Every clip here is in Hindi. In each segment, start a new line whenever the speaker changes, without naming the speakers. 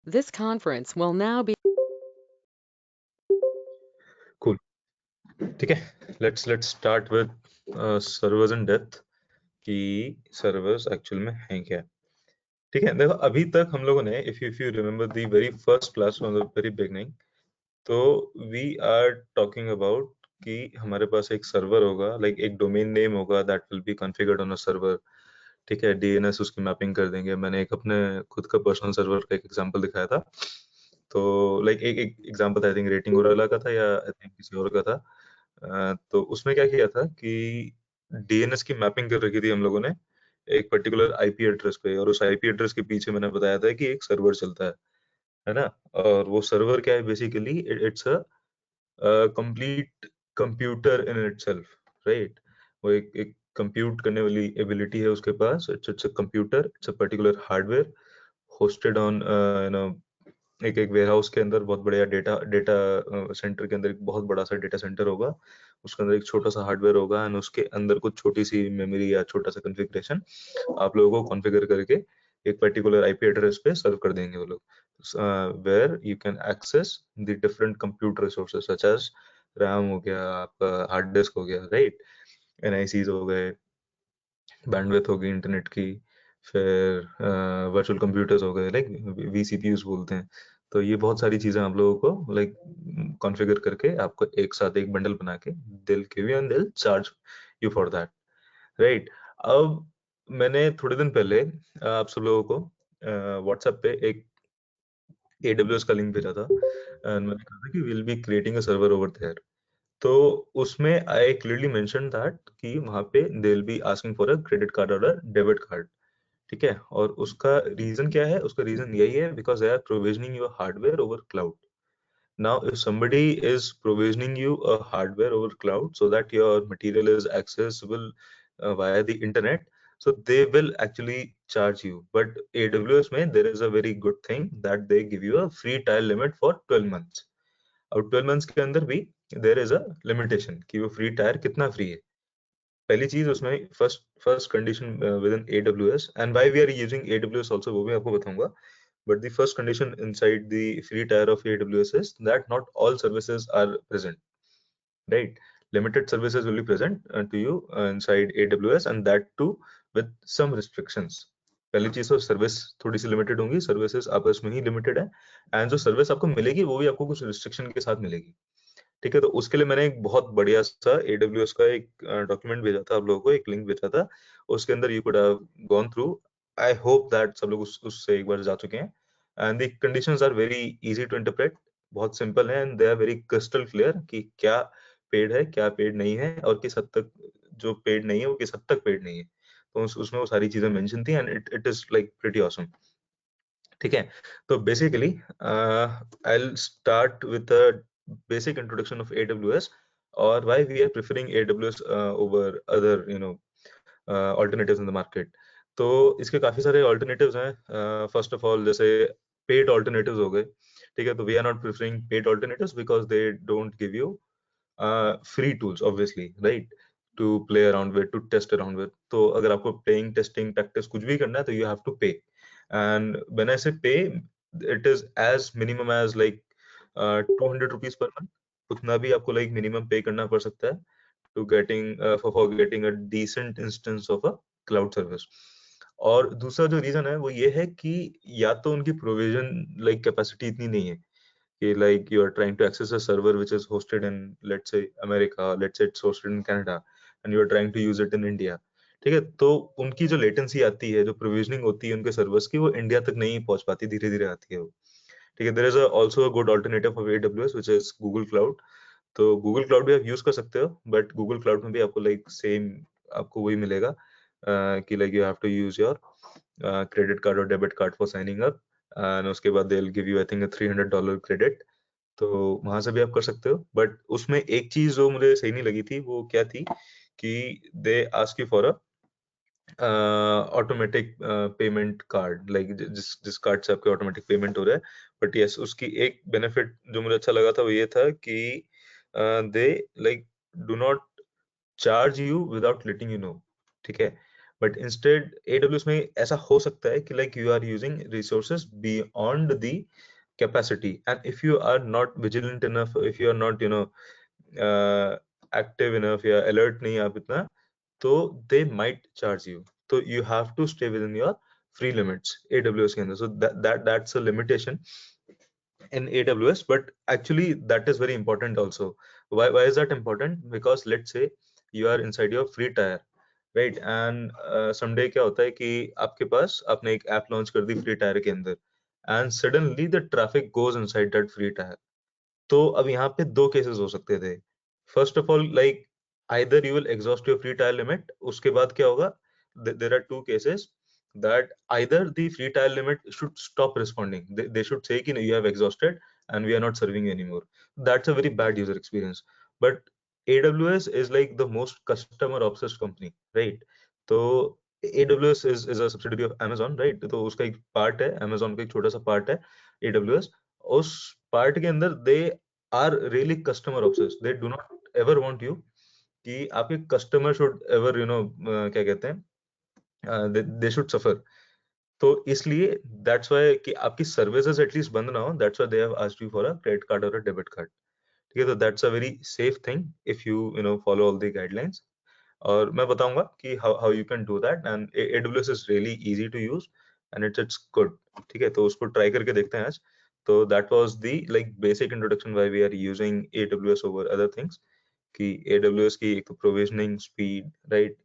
This conference will now be
Cool. ठीक है, let's start with servers in depth कि servers actual में हैं क्या. ठीक है, देखो अभी तक हम लोगों ने if you remember the very first class from the very beginning, तो we are talking about कि हमारे पास एक सर्वर होगा, like एक डोमेन नेम होगा that will be configured on a server. ठीक है, DNS उसकी मैपिंग कर देंगे. मैंने एक अपने खुद का पर्सनल सर्वर का एक एग्जांपल दिखाया था. तो लाइक एक example I think rating Orla का था या आई थिंक किसी और का था. तो उसमें क्या किया था कि डीएनएस की मैपिंग कर रखी थी हम लोगों ने एक पर्टिकुलर आईपी एड्रेस पे, और उस आईपी एड्रेस के पीछे मैंने बताया था कि एक सर्वर चलता है ना. और वो सर्वर क्या है, basically it's a complete computer in itself, right. वो एक कंप्यूट करने वाली एबिलिटी है उसके पास. It's a computer, it's a particular hardware hosted on you know एक एक वेयरहाउस के अंदर. बहुत बढ़िया डेटा डेटा सेंटर के अंदर एक बहुत बड़ा सा डेटा सेंटर होगा. उसके अंदर एक छोटा सा हार्डवेयर होगा एंड उसके अंदर कुछ छोटी सी मेमोरी या छोटा सा कॉन्फ़िगरेशन आप लोगों को कॉन्फ़िगर करके एक पर्टिकुलर आईपी एड्रेस पे सर्व कर देंगे वो लोग, where you can access the different computer resources such as RAM हो गया, आपका हार्ड डिस्क हो गया, राइट, एनआईसीज हो गए, बैंडविड्थ होगी इंटरनेट की, फिर वर्चुअल कंप्यूटर्स हो गए, लाइक वीसीपीयूज बोलते हैं. तो ये बहुत सारी चीजें आप लोगों को लाइक कॉन्फ़िगर करके आपको एक साथ एक बंडल बना के दिल गिव यू एंड दिल charge you for that, right. अब मैंने थोड़े दिन पहले आप सब लोगों को व्हाट्सएप पे एक AWS का लिंक भेजा था एंड मैंने कहा था कि will be creating a server over there. तो उसमें आई क्लियरली मेंशन दैट कि वहां पे they will be asking for a credit card और अ डेबिट कार्ड. ठीक है, और उसका रीजन क्या है, उसका रीजन यही है because they are provisioning your hardware over cloud. Now, if somebody is provisioning you a hardware over cloud so that your material is accessible via the internet, so they will actually charge you. But AWS में there is a very good thing that they give you a free trial limit for 12 months. अब 12 months के अंदर भी there is a limitation कि वो free trial कितना free है. पहली चीज उसमें first condition within AWS and why we are using AWS also वो भी आपको बताऊंगा. But the first condition inside the free tier of AWS is that not all services are present, right? Limited services will be present to you inside AWS and that too with some restrictions. पहली चीज तो सर्विस थोड़ी सी लिमिटेड होंगी, सर्विसेज आपस में ही लिमिटेड है एंड जो सर्विस आपको मिलेगी वो भी आपको कुछ रिस्ट्रिक्शन के साथ मिलेगी. ठीक है, तो उसके लिए मैंने एक बहुत बढ़िया सा AWS का एक डॉक्यूमेंट भेजा था आप लोगों को, एक लिंक भेजा था. उसके अंदर you could have gone through. I hope that सब लोग उससे एक बार जा चुके हैं and the conditions are very easy to interpret. बहुत सिंपल है and they are very crystal clear कि क्या पेड है क्या पेड नहीं है और किस हद तक जो पेड नहीं है वो किस हद तक पेड नहीं है. तो उसमें वो सारी चीजें मेंशन थी and it is like pretty awesome. ठीक है, तो basically I will start with the basic introduction of AWS or why we are preferring AWS over other alternatives in the market. तो इसके काफी सारे alternatives हैं. फर्स्ट ऑफ ऑल जैसे paid alternatives हो गए. ठीक है, तो we are not preferring paid alternatives because they don't give you free tools obviously, right, to play around with, to test around with. तो अगर आपको playing testing practice कुछ भी करना है तो you have to pay. And when I say pay, it is as minimum as like 200 rupees per month. उतना भी आपको like minimum pay करना पड़ सकता है to getting for getting a decent instance of a cloud service. और दूसरा जो रीजन है वो ये है कि या तो उनकी प्रोविजन लाइक कैपेसिटी इतनी नहीं है कि like you are trying to access a server which is hosted in let's say America, let's say it's hosted in Canada and you are trying to use it in India. ठीक है, तो उनकी जो लेटेंसी आती है, जो प्रोविजनिंग होती है उनके सर्वर्स की, वो इंडिया तक नहीं पहुंच पाती, धीरे धीरे आती है वो. ठीक है, there is also a good alternative of AWS which is Google cloud. तो गूगल क्लाउड भी आप यूज कर सकते हो बट गूगल क्लाउड में भी आपको लाइक सेम आपको वही मिलेगा कि like you have to use your credit card और debit card for signing up and उसके बाद they will give you I think $300 credit. तो वहां से भी आप कर सकते हो. बट उसमें एक चीज जो मुझे सही नहीं लगी थी वो क्या थी कि they ask you for a automatic payment card, like जिस जिस कार्ड से आपके ऑटोमेटिक पेमेंट हो रहा है. बट यस, उसकी एक बेनिफिट जो मुझे अच्छा लगा था वो ये था कि they like do not charge you without letting you know. ठीक है, बट इंस्टेड AWS में ऐसा हो सकता है कि like you are using resources beyond the capacity, and if you are not vigilant enough, if you are not active enough या alert नहीं आप इतना, तो they might charge you. So you have to stay within your free limits AWS के अंदर. So that's a limitation in AWS, but actually that is very important also. Why is that important? Because let's say you are inside your free tier, right? And someday क्या होता है कि आपके पास आपने एक ऐप लॉन्च कर दी फ्री टायर के अंदर, and suddenly the traffic goes inside that free tier. तो अब यहाँ पे दो केसेस हो सकते थे. First of all like either you will exhaust your free tier limit, उसके बाद क्या होगा, there are two cases that either the free trial limit should stop responding. They should say कि you have exhausted and we are not serving you anymore. That's a very bad user experience. But AWS is like the most customer obsessed company, right? तो AWS is a subsidiary of Amazon, right? तो उसका एक पार्ट है, Amazon का एक छोटा सा पार्ट है AWS. उस पार्ट के अंदर they are really customer obsessed. They do not ever want you कि आपके कस्टमर शुड एवर क्या कहते हैं, दे शुड सफर. तो इसलिए दैट्स व्हाई कि आपकी सर्विसेज एटलीस्ट बंद ना हो, that's why they have asked you for a credit card और अ डेबिट कार्ड. ठीक है, तो that's a very safe thing if you know follow all the guidelines. और मैं बताऊंगा कि how you can do that, and AWS is really easy to use and it's good. ठीक है, तो उसको ट्राई करके देखते हैं आज. तो that was the like basic introduction why we are using AWS over other things. कि AWS की एक तो provisioning speed, right,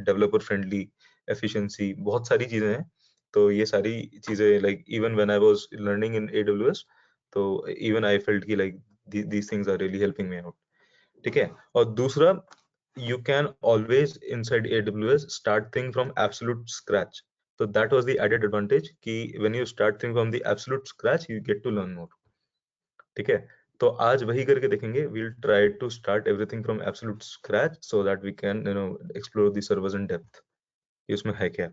developer friendly, efficiency, बहुत सारी चीजें हैं. तो ये सारी चीजें like even when I was learning in AWS, तो इवन आई फेल्ट कि like these things are really helping me out. ठीक है, और दूसरा, you can always inside AWS start thing from absolute scratch. So that was the added advantage कि when you start thing from the absolute scratch you get to learn more. ठीक है, तो आज वही करके देखेंगे. we'll try to start everything from absolute scratch so that we can explore the servers in depth कि उसमें है क्या.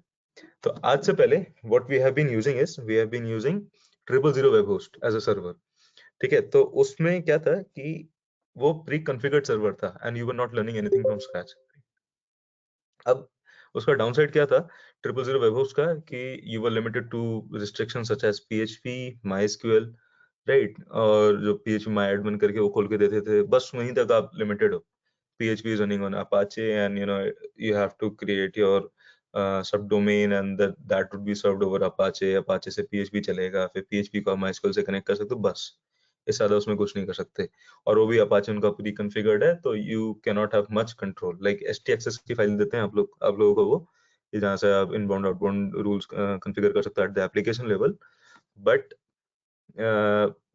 तो आज से पहले what we have been using is we have been using 000 web host as a server. ठीक है, तो उसमें क्या था कि वो प्री कॉन्फ़िगर्ड सर्वर था and you were not learning anything from scratch. अब उसका डाउनसाइड क्या था 000 वेब होस्ट का, कि you were limited to restrictions such as PHP, MySQL, right, और जो PHP माई एडमिन करके वो खोल के देते थे, बस वहीं तक आप लिमिटेड हो. PHP is running on Apache and you have to create your subdomain and that would be served over Apache से PHP चलेगा, फिर PHP को आप MySQL से कनेक्ट कर सकते हो, बस इससे ज्यादा उसमें कुछ नहीं कर सकते. और वो भी Apache उनका प्री कॉन्फ़िगर्ड है, तो you can not have much control. Like htaccess की फाइल देते हैं आप लोगों को वो, कि जहाँ से आप इनबाउंड आउटबाउंड रूल्स कॉन्फ़िगर कर सकते हो at the application level. But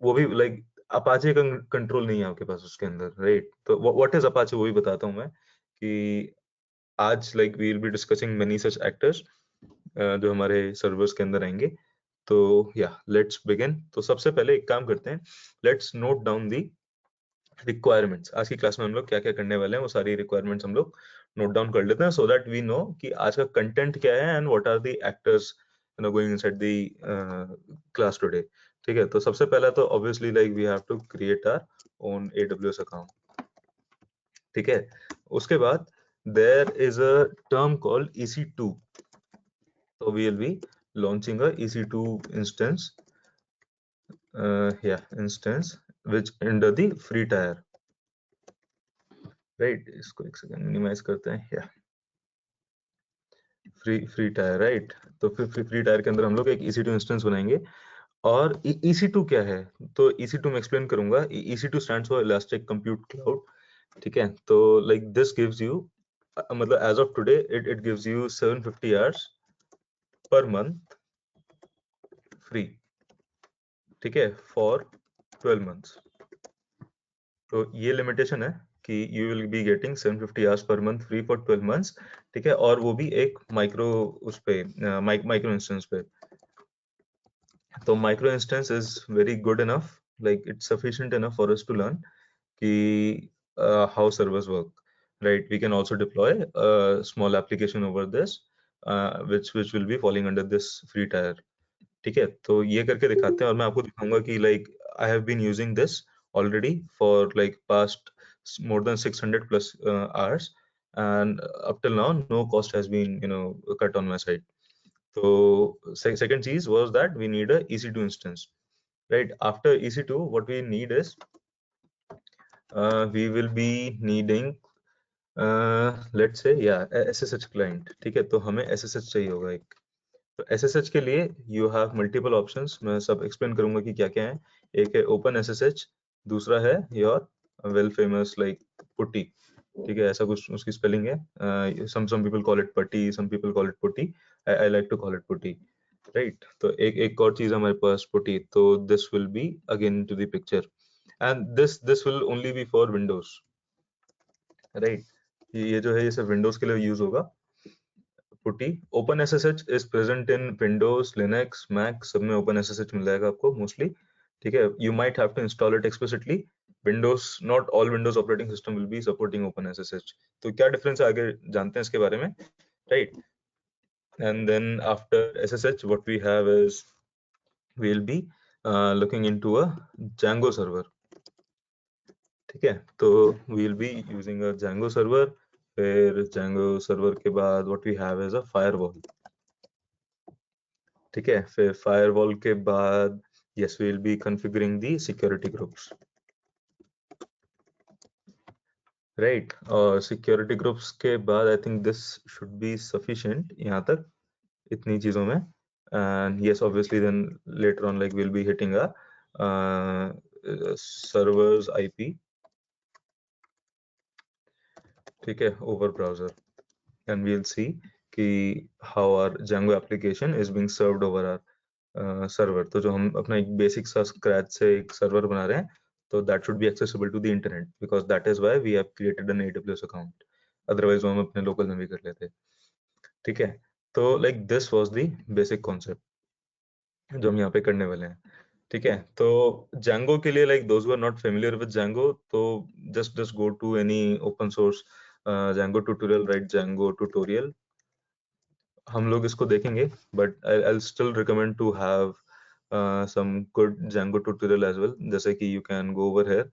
वो भी लाइक अपाचे का कंट्रोल नहीं है आपके पास उसके अंदर, राइट. तो व्हाट इज अपाचे वो भी बताता हूँ मैं, कि आज like we will be discussing many such actors जो हमारे सर्वर्स के अंदर आएंगे. तो या लेट्स बिगिन. तो सबसे पहले एक काम करते हैं, let's note down the requirements. आज की क्लास में हम लोग क्या क्या करने वाले हैं वो सारी रिक्वायरमेंट्स हम लोग नोट डाउन कर लेते हैं, सो दैट वी नो कि आज का कंटेंट क्या है and what are the actors going inside the class today. ठीक है, तो सबसे पहला तो obviously like we have to create our own AWS account. ठीक है, उसके बाद there is a term called EC2. so we will be launching a EC2 instance, instance which under the free tier, right. इसको एक सेकंड मिनिमाइज करते हैं. या फ्री टायर, राइट. तो फिर फ्री टायर के अंदर हम लोग एक EC2 इंस्टेंस बनाएंगे. और EC2 क्या है, तो EC2 में एक्सप्लेन करूंगा. EC2 stands for elastic compute cloud. ठीक है, तो लाइक दिस गिव्स यू, मतलब as of today it gives you 750 hours per month free. ठीक है, फॉर 12 मंथ्स. तो ये लिमिटेशन है कि you will be getting 750 hours per month free for 12 months. ठीक है, और वो भी एक माइक्रो उस पे माइक्रो इंस्टेंस पे. तो micro instance is very good enough, like it's sufficient enough for us to learn कि how servers work, right. We can also deploy a small application over this, which will be falling under this free tier. ठीक है, तो ये करके दिखाते हैं और मैं आपको दिखाऊंगा कि like I have been using this already for like past more than 600 plus hours, and up till now no cost has been cut on my side. So second cheese was that we need a EC2 instance, right? After EC2 what we need is we will be needing let's say SSH client, ठीक है? तो हमें SSH चाहिए होगा एक। तो SSH के लिए you have multiple options, मैं सब explain करूंगा कि क्या क्या है। एक है Open SSH, दूसरा है your well famous like putty, ठीक है? ऐसा कुछ उसकी spelling है। some people call it putty, some people call it putty, I like to call it putty, right? तो एक और चीज हमारे पास putty, तो this will be again to the picture, and this will only be for Windows, right? ये जो है ये सिर्फ विंडोज के लिए यूज होगा PuTTY. Open SSH is present in Windows, Linux, Mac, सब में ओपन एसएसएच मिल जाएगा आपको मोस्टली, ठीक है? You might have to install it explicitly. Windows, not all Windows operating system will be supporting open SSH. तो क्या डिफरेंस है आगे जानते हैं इसके बारे में, right? And then after SSH what we have is we will be looking into a Django server, ठीक है? तो we will be using a Django server. फिर Django सर्वर के बाद what we have is a firewall, ठीक है? फिर फायरवॉल के बाद yes we will be configuring the security groups, right? और security groups के बाद I think this should be sufficient यहाँ तक इतनी चीजों में, and yes obviously then later on like we'll be hitting a server's IP, ठीक है, over browser, and we'll see कि how our Django application is being served over our server। तो जो हम अपना एक बेसिक सा स्क्रैच से एक सर्वर बना रहे हैं, तो that should be accessible to the internet because that is why we have created an AWS account, otherwise वो हम अपने लोकल में भी कर लेते, ठीक है? तो like this was the basic concept जो हम यहाँ पे करने वाले हैं, ठीक है? तो Django के लिए like those who are not familiar with Django, तो just go to any open source Django tutorial, write Django tutorial, हम लोग इसको देखेंगे, but I'll still recommend to have some good Django tutorial as well, जैसे कि you can go over here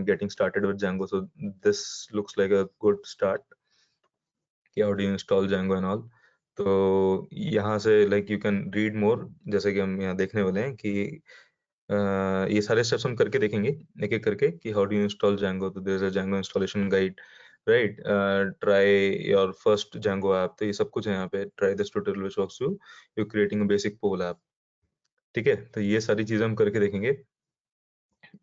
getting started with Django, so this looks like a good start कि how do you install Django and all। तो यहाँ से like you can read more, जैसे कि हम यहाँ देखने वाले हैं कि ये सारे स्टेप्स हम करके देखेंगे एक एक करके कि how do you install Django। तो there is a Django installation guide, right? Try your first Django app, तो ये सब कुछ है यहाँ पे। Try this tutorial which walks you creating a basic poll app, ठीक है? तो ये सारी चीजें हम करके देखेंगे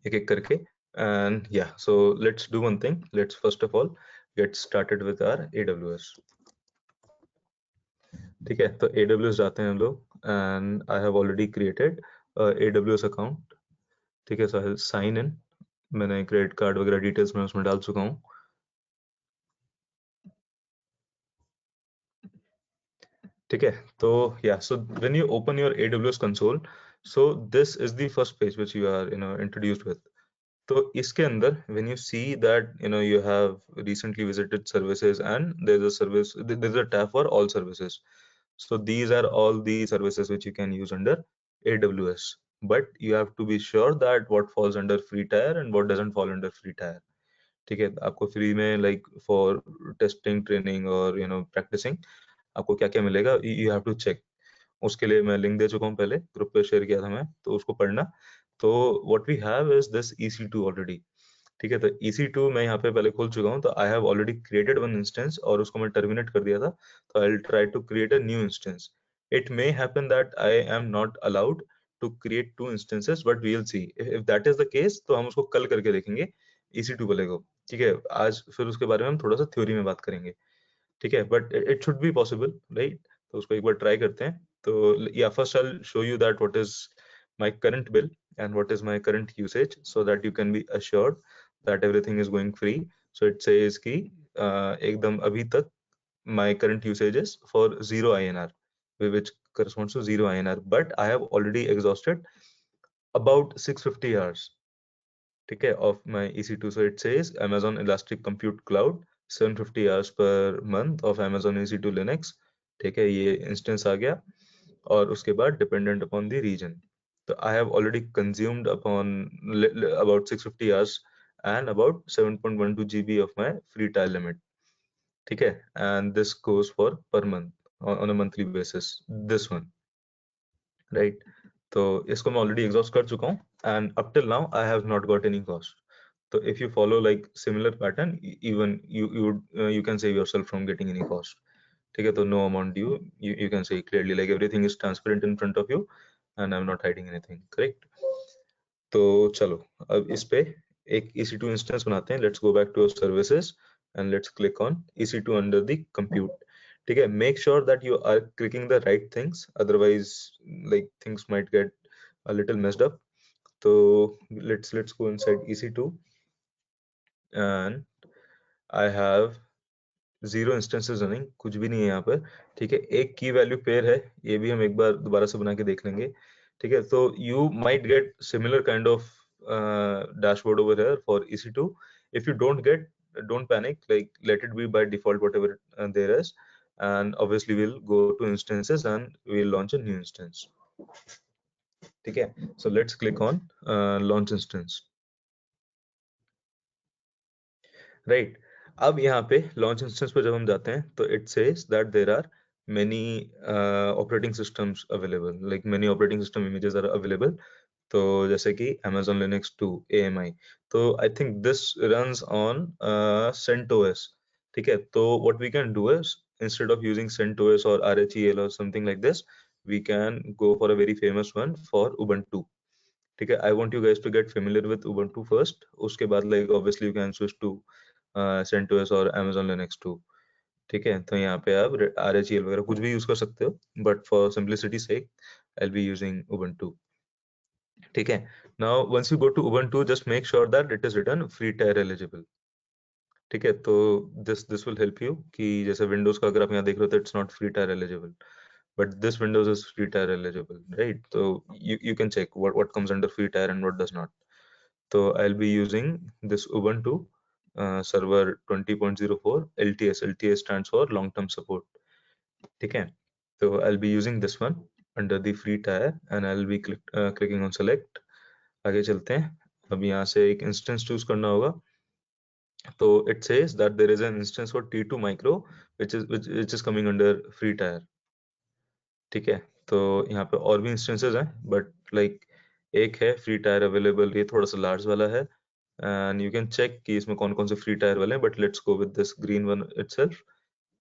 एक एक करके, and yeah so let's do one thing, let's first of all get started with our AWS, ठीक है? तो AWS जाते हैं हम लोग, and I have already created a AWS account, ठीक है? So I'll sign in, मैंने क्रेडिट कार्ड वगैरह डिटेल्स मैं उसमें डाल चुका हूँ, ठीक है? तो yeah so when you open your AWS console, so this is the first page which you are introduced with। तो इसके अंदर when you see that you have recently visited services and there's a service, there's a tab for all services, so these are all the services which you can use under AWS, but you have to be sure that what falls under free tier and what doesn't fall under free tier, ठीक है? आपको फ्री में like for testing, training और practicing आपको क्या क्या मिलेगा, यू हैव टू चेक। उसके लिए मैं लिंक दे चुका हूँ, पहले ग्रुप पे शेयर किया था मैं, तो उसको पढ़ना। तो what we have is this EC2 already, ठीक है? तो EC2 मैं यहाँ पे पहले खोल चुका हूँ, तो I have already created one instance और उसको मैं टर्मिनेट कर दिया था, तो I will try to create a new instance. It may happen that I am not allowed to create two instances, but we will see if that is the case, तो हम उसको कल करके देखेंगे EC2 वाले को, ठीक है? आज फिर उसके बारे में हम थोड़ा सा थ्योरी में बात करेंगे, ठीक है? But it should be possible, right? तो उसको एक बार ट्राई करते हैं। तो या first I will show you that what is my current bill and what is my current usage, so that you can be assured that everything is going free। so it says कि एकदम अभी तक my current usage is for 0 INR, which corresponds to 0 INR, but I have already exhausted about 650 hours, ठीक है, of my EC2। so it says Amazon Elastic Compute Cloud 750 hours per month of Amazon EC2 Linux, ठीक है? ये इंस्टेंस आ गया, और उसके बाद डिपेंडेंट अपॉन द रीजन, तो I have already consumed upon about 650 hours and about 7.12 GB of my free tier limit, ठीक है, and this goes for per month on a monthly basis, this one, right? तो इसको मैं already exhaust कर चुका हूँ, and up till now I have not got any cost. So if you follow like similar pattern, even you can save yourself from getting any cost. ठीक है, तो no amount due, you can say clearly like everything is transparent in front of you and I'm not hiding anything, correct? तो चलो अब इस पे एक EC2 इंस्टेंस बनाते हैं. Let's go back to services and let's click on EC2 under the compute. ठीक है, make sure that you are clicking the right things, otherwise like things might get a little messed up. So let's go inside EC2 and I have 0 instances running, कुछ भी नहीं है यहाँ पर. ठीक है, एक की वैल्यू पेयर है, ये भी हम एक बार दोबारा से बना के देख लेंगे. ठीक है, तो you might get similar kind of dashboard over here for EC2. If you don't get, don't panic, like let it be by default whatever there is, and obviously we'll go to instances and we'll launch a new instance. ठीक है, so let's click on launch instance. Right, अब यहाँ पे लॉन्च इंस्टेंस पे जब हम जाते हैं तो it says that there are many operating systems available, like many operating system images are available. तो जैसे कि Amazon Linux 2 AMI, तो I think this runs on CentOS. ठीक है, तो what we can do is instead of using CentOS or RHEL or something like this, we can go for a very famous one for Ubuntu. ठीक है, I want you guys to get familiar with Ubuntu first. उसके बाद like obviously you can switch to CentOS और Amazon Linux 2. ठीक है, तो यहाँ पे आप RHEL वगैरह कुछ भी यूज कर सकते हो, but for simplicity sake I'll be using Ubuntu. ठीक है, now once you go to Ubuntu, just make sure that it is written free tier eligible. ठीक है, तो this will help you कि जैसे Windows का अगर आप यहाँ देख रहे हो तो it's not free tier eligible, but this Windows is free tier eligible, right? So you can check what comes under free tier and what does not. So I'll be using this Ubuntu server 20.04 LTS. LTS stands for long term support. ठीक है, so I'll be using this one under the free tier and I'll be clicking on select. आगे चलते हैं, अब यहाँ से एक इंस्टेंस चूज करना होगा. तो it says that there is an instance for T2 micro which is coming under free tier. ठीक है, तो यहाँ पे और भी इंस्टेंसेस हैं, बट लाइक एक है फ्री टायर अवेलेबल, ये थोड़ा सा लार्ज वाला है एंड यू कैन चेक कि इसमें कौन कौन से फ्री टायर वाले हैं, but let's go with this green one itself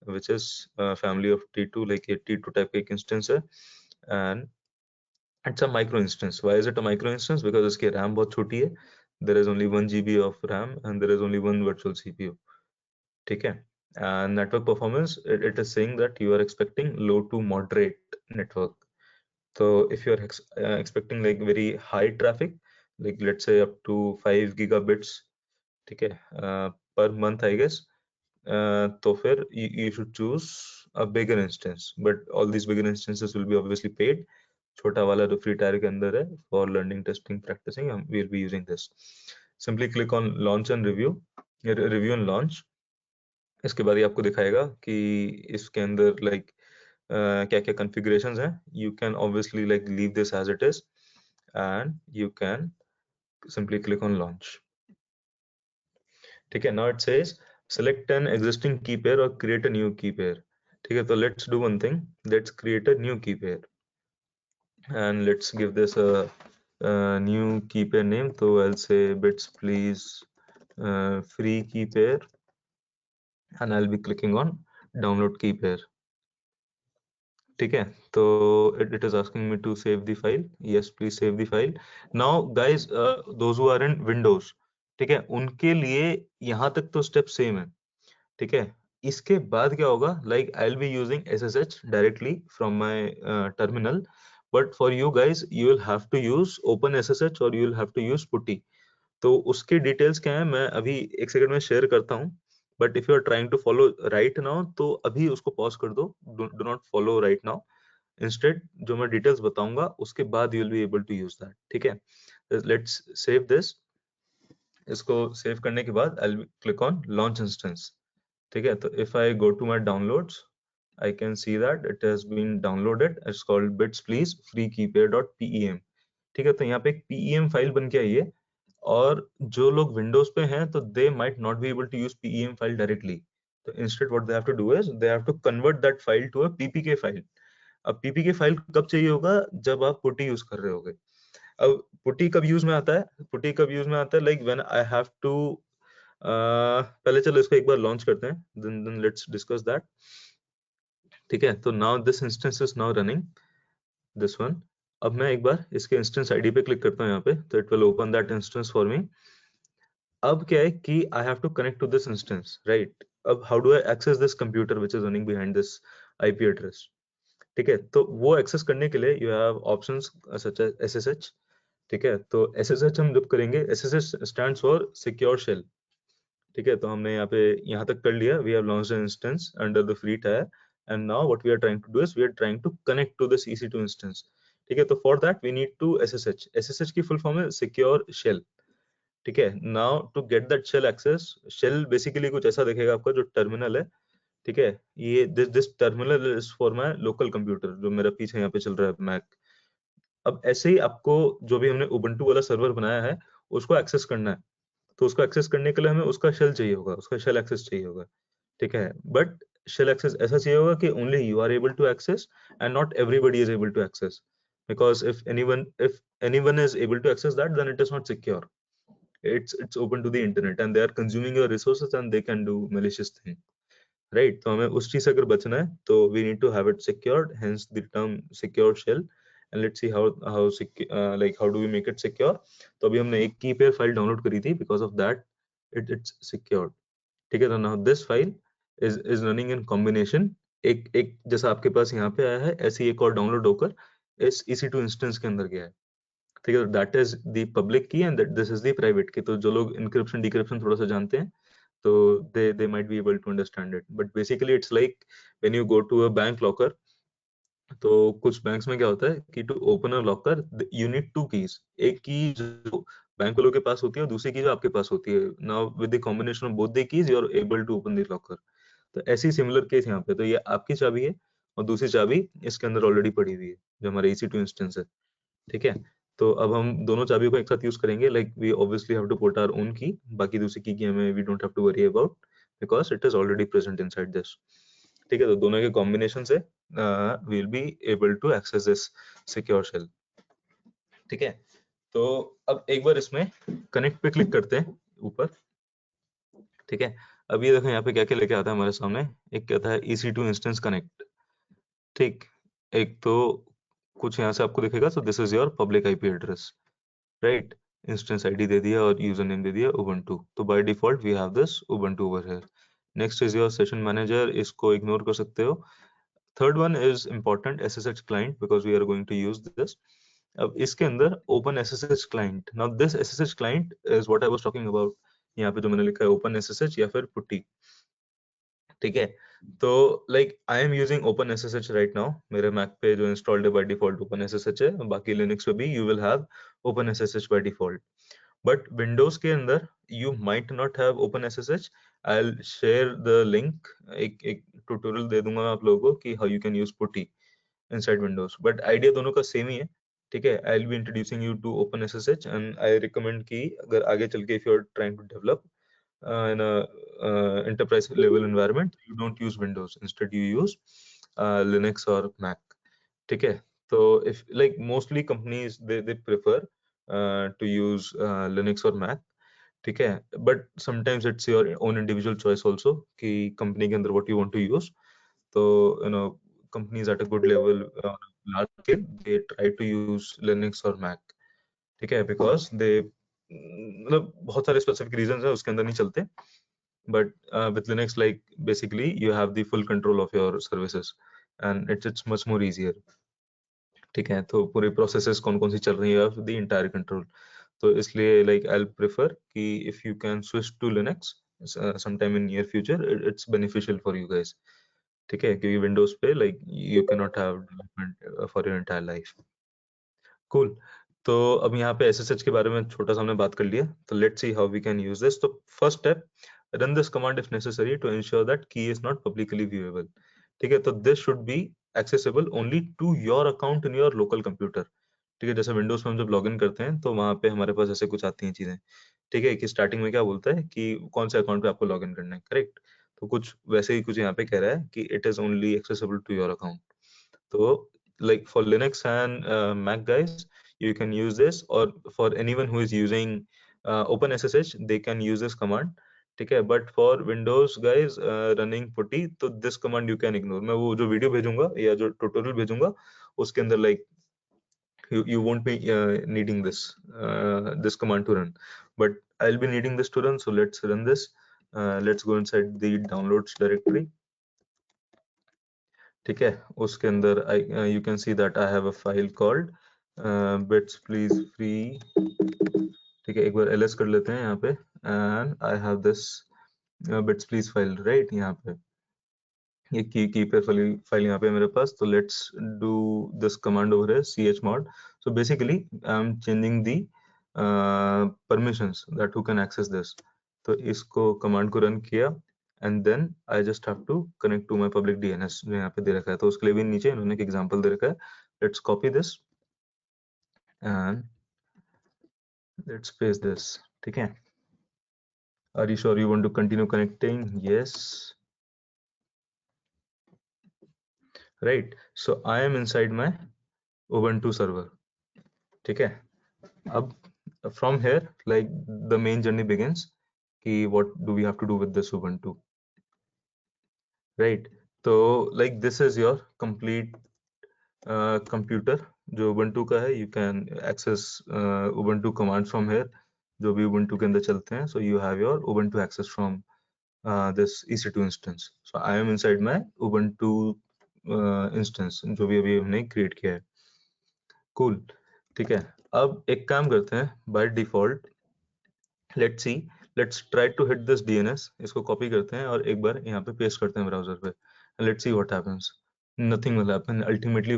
which is family of T2, like ये T2 टाइप का एक इंस्टेंस है and it's a micro instance. Why is it a micro instance? Because इसकी रैम बहुत छोटी है, there is only 1 GB of RAM and there is only 1 virtual CPU. ठीक है, network performance, it is saying that you are expecting low to moderate network. So if you are expecting like very high traffic, like let's say up to 5 gigabits, ठीक है, per month I guess, तो फिर you should choose a bigger instance, but all these bigger instances will be obviously paid. छोटा वाला जो free tier के अंदर है for learning, testing, practicing, we'll be using this. Simply click on launch and review and launch. इसके बाद ये आपको दिखाएगा कि इसके अंदर लाइक क्या क्या कॉन्फ़िगरेशंस हैं. You can obviously like leave this as it is and you can simply click on launch. ठीक है, now it says select an existing key pair or create a new key pair. ठीक है, तो let's do one thing, let's create a new key pair and let's give this a new key pair name. So I'll say bits please free key pair and I'll be clicking on download key pair. ठीक है, तो it is asking me to save the file. Yes, please save the file. Now guys, those who are in Windows, ठीक है, उनके लिए यहाँ तक तो स्टेप सेम है. ठीक है, इसके बाद क्या होगा, like I'll be using SSH directly from my terminal, but for you guys you will have to use OpenSSH or you will have to use PuTTY. तो उसके डिटेल्स क्या है मैं अभी एक सेकंड में शेयर करता हूँ, but if you are trying to follow right now तो अभी उसको पॉज कर दो, do not follow right now. Instead जो मैं डिटेल्स बताऊंगा उसके बाद you will be able to use that. ठीक है, लेट्स सेव दिस. इसको सेव करने के बाद I will click on launch instance. ठीक है, तो if I go to my downloads I can see that it has been downloaded. It's called bits please freekeypair.pem. ठीक है, तो यहाँ पे एक PEM फाइल बन के आई है और जो लोग विंडोज पे हैं तो they might not be able to use PEM file directly. तो instead what they have to do is they have to convert that file to a PPK file. अब पीपीके फाइल कब चाहिए होगा? जब आप पुटी यूज कर रहे होगे। अब पुटी कब यूज में आता है? पुटी कब यूज में आता है? Like when I have to पहले चलो इसको एक बार लॉन्च करते हैं, देन लेट्स डिस्कस दैट। ठीक है, तो now this instance is now running, this one. अब मैं एक बार इसके इंस्टेंस आईडी पे क्लिक करता हूँ यहाँ पे, तो it will open that instance for me. अब क्या है कि I have to connect to this instance, right? अब how do I access this computer which is running behind this IP address? ठीक है, तो वो एक्सेस करने के लिए you have options such as SSH. ठीक है, तो एसएसएच हम जब करेंगे, SSH stands for secure shell. ठीक है, तो हमने यहाँ पे यहाँ तक कर लिया। We have launched an instance under the free tier and now what we are trying to do is we are trying to connect to this EC2 instance. ठीक है, तो for that we need to SSH. SSH की फुल फॉर्म है सिक्योर शेल। ठीक है, now to get that shell access, shell basically कुछ ऐसा दिखेगा आपका जो टर्मिनल है। ठीक है, ये this terminal is for my local computer जो मेरा पीछे यहाँ पे चल रहा है, मैक। अब ऐसे ही आपको जो भी हमने उबंटू वाला सर्वर बनाया है उसको एक्सेस करना है। तो उसको एक्सेस करने के लिए हमें उसका शेल चाहिए होगा, उसका शेल एक्सेस चाहिए होगा। ठीक है, बट शेल एक्सेस ऐसा चाहिए होगा कि only you are able to access and not everybody is able to access, because if anyone is able to access that, then it is not secure. It's open to the internet and they are consuming your resources and they can do malicious thing, right? तो हमें उस चीज से अगर बचना है तो we need to have it secured, hence the term secure shell. And let's see how do we make it secure. तो अभी हमने एक की पेयर फाइल डाउनलोड करी थी, because of that it's secured. ठीक है, तो now this file is running in combination, एक एक जैसा आपके पास यहाँ पे आया है ऐसे ही एक और डाउनलोड होकर इस EC2 इंस्टेंस के अंदर गया है। ठीक है, that is the public key and this is the private की। तो जो लोग इनक्रिप्शन डिक्रिप्शन थोड़ा सा जानते हैं तो they might be able to understand it, but basically it's like when you go to a bank locker, तो कुछ बैंक्स में क्या होता है कि to open a locker you need two keys, एक की जो बैंक वालों के पास होती है और दूसरी की जो आपके पास होती है। Now with the combination of both the keys you are able to open the locker. तो ऐसी सिमिलर केस यहाँ पे, तो ये आपकी चाबी है और दूसरी चाबी इसके अंदर ऑलरेडी पड़ी हुई है जो हमारा EC2 इंस्टेंस है। ठीक है, तो अब हम दोनों चाबियों को एक साथ यूज करेंगे, like we obviously have to put our own key, बाकी दूसरी की हमें we don't have to worry about because it is already present inside this. ठीक है, तो दोनों के कॉम्बिनेशन से we will be able to access this secure shell. ठीक है, तो अब एक बार इसमें कनेक्ट पे क्लिक करते हैं ऊपर। ठीक है, अब ये देखो यहाँ पे क्या क्या लेके आता है हमारे सामने। एक कहता है EC2 इंस्टेंस कनेक्ट। ठीक, एक तो कुछ यहाँ से आपको दिखेगा, so this is your public IP address, right? Instance ID दे दिया और यूजर नेम दे दिया उबंटू। तो by default we have this Ubuntu over here. Next is your session manager, इसको इग्नोर कर सकते हो। Third one is important, SSH client, because we are going to use this. अब इसके अंदर open SSH client, now this SSH client is what I was talking about. यहाँ पे जो मैंने लिखा है ओपन SSH या फिर पुट्टी। ठीक है, तो like I am using open SSH right now. मेरे मैक पे जो इंस्टॉल्ड है बाय डिफॉल्ट ओपन SSH है, बाकी लिनक्स पे भी you will have open SSH by default. But Windows के अंदर you might not have open SSH। I will share the link, एक एक ट्यूटोरियल दे दूंगा मैं आप लोगों को कि how you can use putty inside Windows, but idea दोनों का सेम ही है। ठीक है, I will be introducing you to open SSH and I recommend कि अगर आगे चल के if you are trying to develop in a enterprise level environment, you don't use Windows, instead you use Linux or Mac. ठीक है, तो if like mostly companies they prefer to use Linux or Mac. ठीक है, but sometimes it's your own individual choice also कि company के अंदर what you want to use. तो you know companies at a good level, large scale, they try to use Linux or Mac. ठीक है, बिकॉज दे मतलब बहुत सारे स्पेसिफिक रीजंस है उसके अंदर नहीं चलते, but with Linux like basically you have the full control of your services and it's much more easier. ठीक है, तो पूरी प्रोसेसेस कौन कौन सी चल रही है द इंटायर कंट्रोल। तो इसलिए लाइक आई प्रेफर कि if you can switch to Linux sometime in near future, it's beneficial for you guys. ठीक है, क्योंकि विंडोज पे like you can not have development for your entire life. Cool, तो अब यहाँ पे SSH के बारे में छोटा सा हमने बात कर लिया, तो let's see how we can use this. तो first step, run this command if necessary to ensure that key is not publicly viewable. ठीक है, तो this should be accessible only to your account in your local computer. ठीक है, जैसे विंडोज में हम जब लॉगिन करते हैं तो वहां पे हमारे पास ऐसे कुछ आती हैं चीजें। ठीक है, कि स्टार्टिंग में क्या बोलता है कि कौन से अकाउंट पे आपको लॉगिन करना है, करेक्ट? तो कुछ वैसे ही कुछ यहाँ पे कह रहा है कि it is only accessible to your account. So like for Linux and Mac guys, you can use this, or for anyone who is using OpenSSH, they can use this command. ठीक है, but for Windows guys running putty, तो this command you can ignore. मैं वो जो वीडियो भेजूंगा या जो ट्यूटोरियल भेजूंगा उसके अंदर like you won't be needing this command to run, but I'll be needing this to run. So let's run this. Let's go inside the downloads directory. ठीक है, उसके अंदर you can see that I have a file called bits please free. ठीक है, एक बार ls कर लेते हैं यहाँ पे, and I have this bits please file right यहाँ पे, ये की पे फाइल यहाँ पे है मेरे पास. तो let's do this command over है chmod. So basically I'm changing the permissions that who can access this. तो इसको कमांड को रन किया and then I just have to connect to my public DNS जो यहाँ पे दे रखा है. तो उसके लिए भी नीचे इन्होंने एक एग्जांपल दे रखा है. Let's copy this and let's paste this. ठीक है, are you sure you want to continue connecting? Yes, right. So I am inside my Ubuntu server. ठीक है, अब from here like the main journey begins कि what do we have to do with this Ubuntu, right? तो like this is your complete computer जो Ubuntu का है. You can access Ubuntu commands from here जो भी Ubuntu के अंदर चलते हैं. So you have your Ubuntu access from this EC2 instance. So I am inside my Ubuntu instance जो भी अभी हमने create किया है. Cool. ठीक है, अब एक काम करते हैं. by default let's see, let's try to hit this DNS. इसको कॉपी करते हैं और एक बार यहाँ पे पेस्ट करते हैं ब्राउजर पे. Let's see what happens. Nothing will happen. Ultimately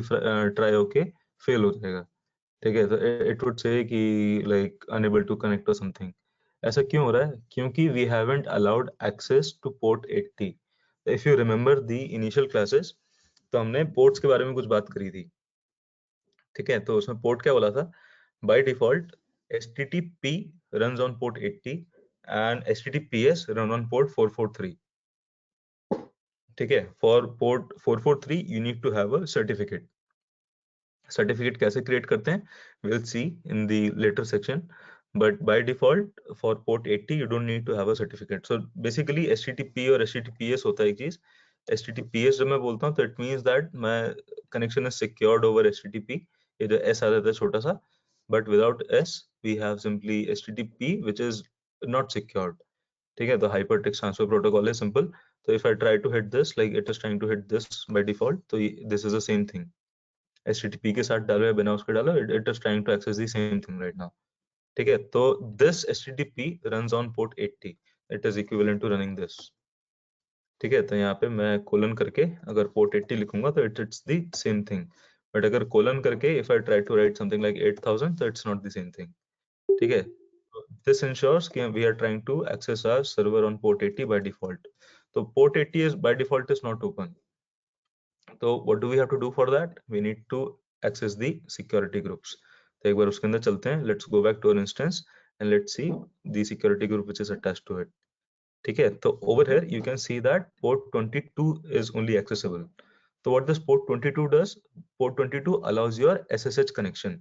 try होके फेल हो जाएगा. ठीक है, तो it would say कि like unable to connect or something. ऐसा क्यों हो रहा है? क्योंकि we haven't allowed access to port 80. If you remember the initial classes, तो हमने ports के बारे में कुछ बात करी थी. ठीक है, तो उसमें पोर्ट क्या बोला था? by default HTTP runs on port 80 and HTTPS run on port 443. ठीक है, for port 443 you need to have a certificate. Certificate कैसे create करते हैं? We'll see in the later section. But by default for port 80 you don't need to have a certificate. So basically HTTP और HTTPS होता है एक चीज. HTTPS जब मैं बोलता हूँ तो it means that my connection is secured over HTTP. ये जो S आ जाता है छोटा सा, but without S we have simply HTTP which is not secured. ठीक है, तो hypertext transfer protocol है simple. So if I try to hit this like it is trying to hit this by default, so this is the same thing. HTTP के साथ डालो या बिना उसके डालो, it is trying to access the same thing right now. ठीक है, तो this HTTP runs on port 80. It is equivalent to running this. ठीक है, तो यहाँ पे मैं कोलन करके अगर port 80 लिखूंगा तो it's the same thing. But अगर कोलन करके if I try to write something like 8000, so it's not the same thing. ठीक है, this ensures कि we are trying to access our server on port 80 by default. तो port 80 is by default is not open. तो what do we have to do for that? We need to access the security groups. तो एक बार उसके अंदर चलते हैं. Let's go back to our instance and let's see the security group which is attached to it. ठीक है, तो over here you can see that port 22 is only accessible. तो what does port 22 does? Port 22 allows your SSH connection.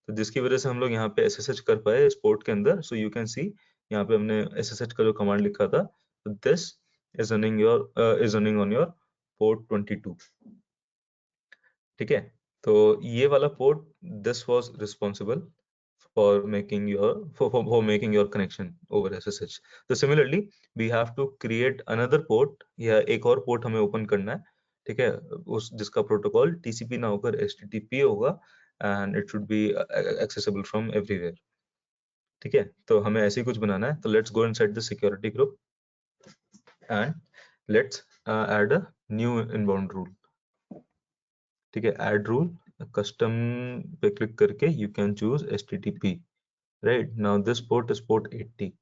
तो जिसकी वजह से हम लोग यहाँ पे SSH कर पाए इस पोर्ट के अंदर. So you can see यहाँ पे हमने SSH का जो कमांड लिखा था. So this is running on your port 22. ठीक है, तो ये वाला port this was responsible for making your connection over SSH. So similarly we have to create another port या एक और पोर्ट हमें ओपन करना है. ठीक है, उस जिसका प्रोटोकॉल TCP ना होकर HTTP होगा and it should be accessible from everywhere. ठीक है, तो हमें ऐसे ही कुछ बनाना है. तो let's go inside the security group and let's add a new inbound rule. ठीक है, add rule, custom पे क्लिक करके you can choose HTTP. Right, now this port is port 80.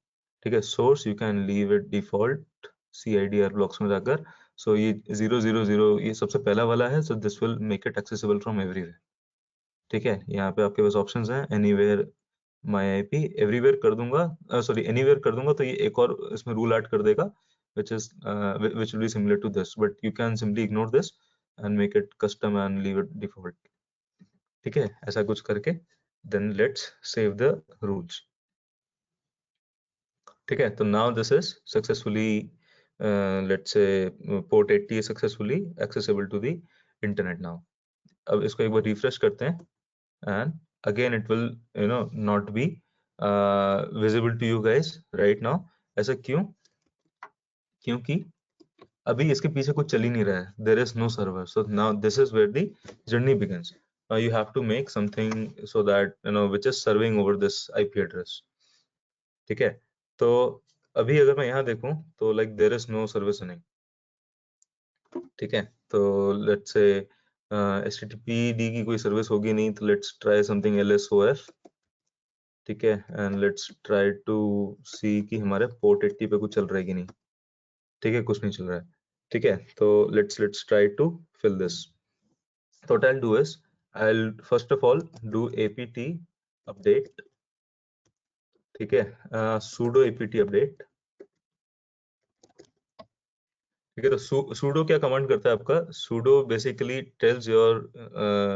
ठीक है, source you can leave it default CIDR blocks में जाकर. So ये 000 ये सबसे पहला वाला है. So this will make it accessible from everywhere. ठीक है, यहाँ पे आपके पास options हैं. Anywhere my IP, everywhere कर दूंगा, sorry anywhere कर दूंगा तो ये एक और इसमें rule add कर देगा which will be similar to this, but you can simply ignore this and make it custom and leave it default. ठीक है, ऐसा कुछ करके then let's save the rules. ठीक है, तो now this is successfully let's say port 80 is successfully accessible to the internet now. अब इसको एक बार रिफ्रेश करते हैं and again it will not be visible to you guys right now. ऐसा क्यों? क्योंकि अभी इसके पीछे कुछ चल ही नहीं रहा है. There is no server. So now this is where the journey begins. Now you have to make something so that which is serving over this IP address. ठीक है, तो अभी अगर मैं यहाँ देखूं तो like there is no service running. ठीक है, तो let's say HTTPD की कोई सर्विस होगी नहीं, तो let's try something LSOF. ठीक है, and let's try to see कि हमारे पोर्ट 80 पे कुछ चल रहा है कि नहीं. ठीक है, कुछ नहीं चल रहा है. ठीक है, तो let's try to fill this. So what I'll do is I'll first of all do apt update. ठीक है, sudo apt update. ठीक है, तो sudo क्या कमांड करता है आपका? sudo basically tells your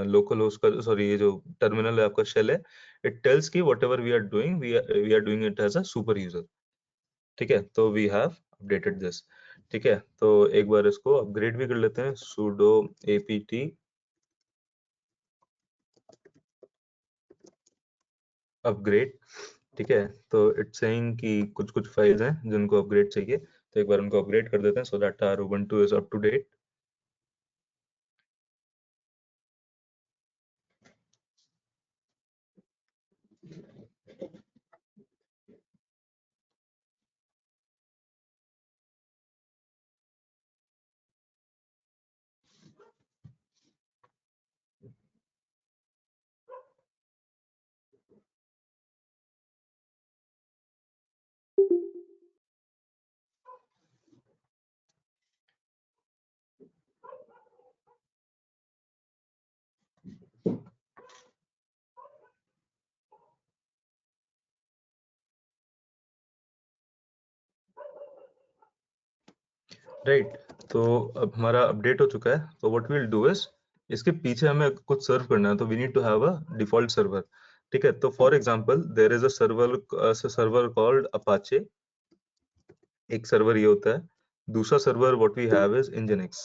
local host का, सॉरी ये जो टर्मिनल है आपका शेल है, इट टेल्स कि whatever we are doing it as a super user. ठीक है, तो वी हैव अपडेटेड दिस. ठीक है, तो एक बार इसको अपग्रेड भी कर लेते हैं. sudo apt upgrade. ठीक है, तो इट्स सेइंग कि कुछ फाइल्स हैं जिनको अपग्रेड चाहिए, तो एक बार उनको अपग्रेड कर देते हैं so that our ubuntu is up to date. Right, तो अब हमारा अपडेट हो चुका है. तो what we will do is, इसके पीछे हमें कुछ सर्व करना है, तो we need to have a default server. ठीक है, तो for example there is a server called Apache. एक सर्वर ये होता है. दूसरा server what we have is nginx.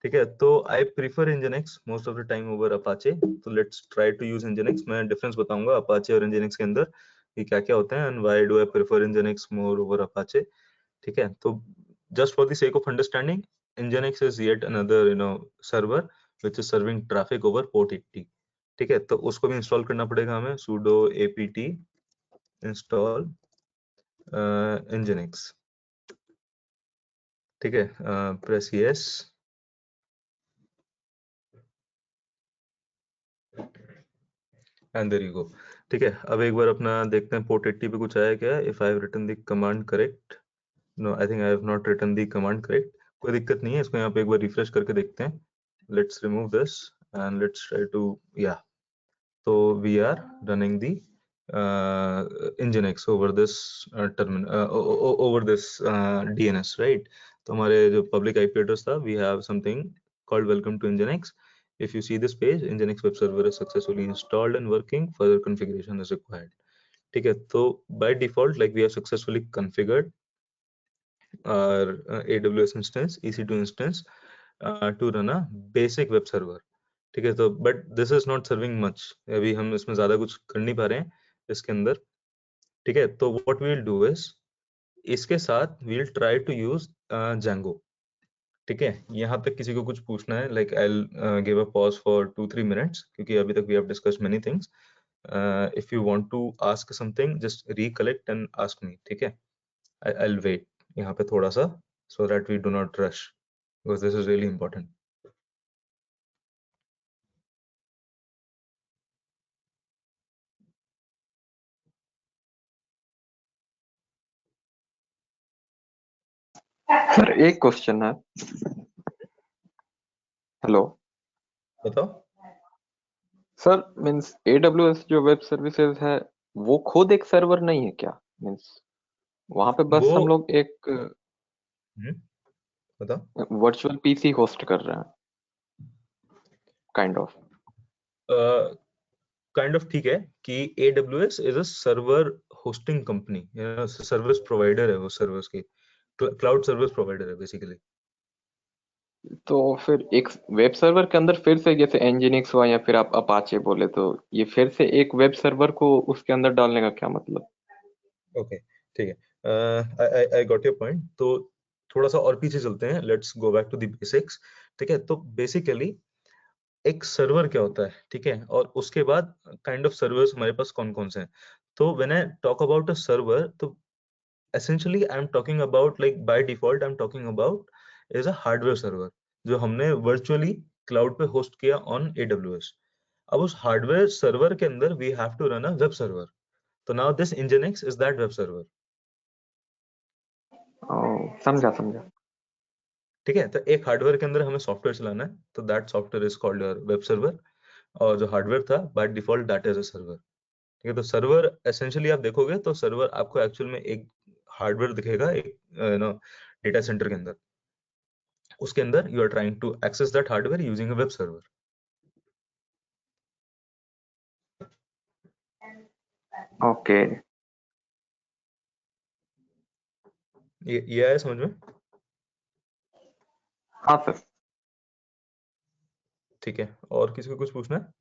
ठीक है, तो I prefer nginx most of the time over Apache. तो let's try to use nginx. मैं डिफरेंस बताऊंगा अपाचे और nginx के अंदर कि क्या क्या होते हैं and why do I prefer nginx more over Apache. ठीक है, तो just for the sake of understanding, nginx is yet another server which is serving traffic over port 80. ठीक है, तो उसको भी इंस्टॉल करना पड़ेगा हमें. sudo apt install nginx. ठीक है, press yes. and there you go. ठीक है, अब एक बार अपना देखते हैं पोर्ट 80 पे कुछ आया क्या. if I have written the command correct, no I think I have not written the command correct. कोई दिक्कत नहीं है, इसको यहाँ पे एक बार रिफ्रेश करके देखते हैं. let's remove this and let's try to so we are running the nginx over this terminal over this DNS, right? तो हमारे जो public IP address था, we have something called welcome to nginx. If you see this page, nginx web server is successfully installed and working. Further configuration is required. ठीक है, तो by default like we have successfully configured our AWS instance, EC2 instance to run a basic web server. ठीक है, तो but this is not serving much. अभी हम इसमें ज्यादा कुछ कर नहीं पा रहे हैं इसके अंदर. ठीक है, तो what we will do is इसके साथ we will try to use Django. ठीक है, यहाँ तक किसी को कुछ पूछना है like I will give a pause for 2-3 minutes, क्योंकि अभी तक we have discussed many things. If you want to ask something just recollect and ask me. ठीक है, आई विल वेट यहाँ पे थोड़ा सा so that we do not rush because this is really important.
Sir एक क्वेश्चन है. हेलो
बताओ.
सर, मींस AWS जो वेब सर्विसेज है वो खुद एक सर्वर नहीं है क्या? मींस वहां पे बस
वो
हम लोग एक
बताओ।
वर्चुअल पीसी होस्ट कर रहे हैं काइंड ऑफ।
काइंड ऑफ ठीक है कि AWS is a server hosting company, service provider है, वो सर्विस की क्लाउड सर्विस प्रोवाइडर है बेसिकली।
तो फिर एक वेब सर्वर के अंदर फिर से जैसे एनजीनिक्स हुआ या फिर आप अपाचे बोले, तो ये फिर से एक वेब सर्वर को उसके अंदर डालने का क्या मतलब?
ओके ठीक है, आई गॉट योर पॉइंट। तो थोड़ा सा और पीछे चलते हैं, let's go back to the basics. ठीक है, तो बेसिकली एक सर्वर क्या होता है, ठीक है, और उसके बाद काइंड ऑफ सर्वर्स हमारे पास कौन कौन से हैं। तो when I talk about a server, तो essentially I'm talking about, like by default I'm talking about is a hardware server जो हमने virtually cloud पे host किया on AWS। अब उस hardware server के अंदर we have to run a web server, तो now this Nginx is that web server।
समझा समझा।
ठीक है, तो एक हार्डवेयर के अंदर हमें सॉफ्टवेयर चलाना है, तो that software is called your web server. और जो हार्डवेयर था by default that is a server. ठीक है, तो सर्वर एसेंशियली आप देखोगे तो सर्वर आपको एक्चुअल में एक हार्डवेयर दिखेगा, एक नो डेटा सेंटर के अंदर, उसके अंदर you are trying to access that hardware using a web server.
Okay.
ये आया समझ में?
हाँ सर।
ठीक है, और किसी को कुछ पूछना है?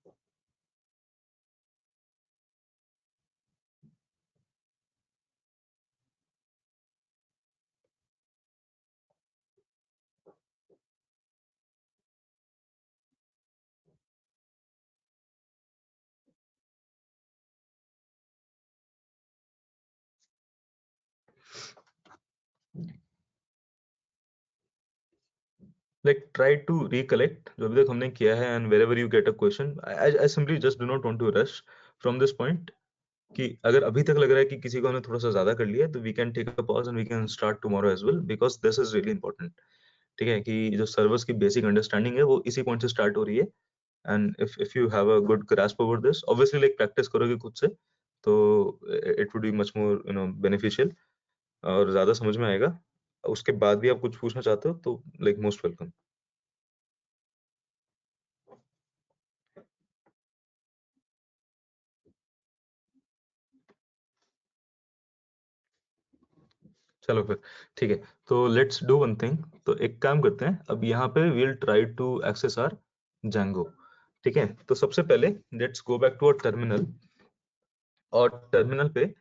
Like try to recollect जो अभी तक हमने किया है, and wherever you get a question, I simply just do not want to rush from this point। कि अगर अभी तक लग रहा है कि किसी को हमने थोड़ा सा ज्यादा कर लिया है, तो we can take a pause and we can start tomorrow as well, because this is really important. ठीक है, कि जो सर्वर्स की बेसिक अंडरस्टैंडिंग है वो इसी पॉइंट से स्टार्ट हो रही है। And if you have a good grasp over this, obviously like practice करोगे खुद से, तो it would be much more beneficial और ज्यादा समझ में आएगा। उसके बाद भी आप कुछ पूछना चाहते हो तो लाइक मोस्ट वेलकम। चलो फिर ठीक है, तो लेट्स डू वन थिंग। तो एक काम करते हैं, अब यहाँ पे we'll try to access our Django। ठीक है, तो सबसे पहले let's go back to our terminal. और टर्मिनल पे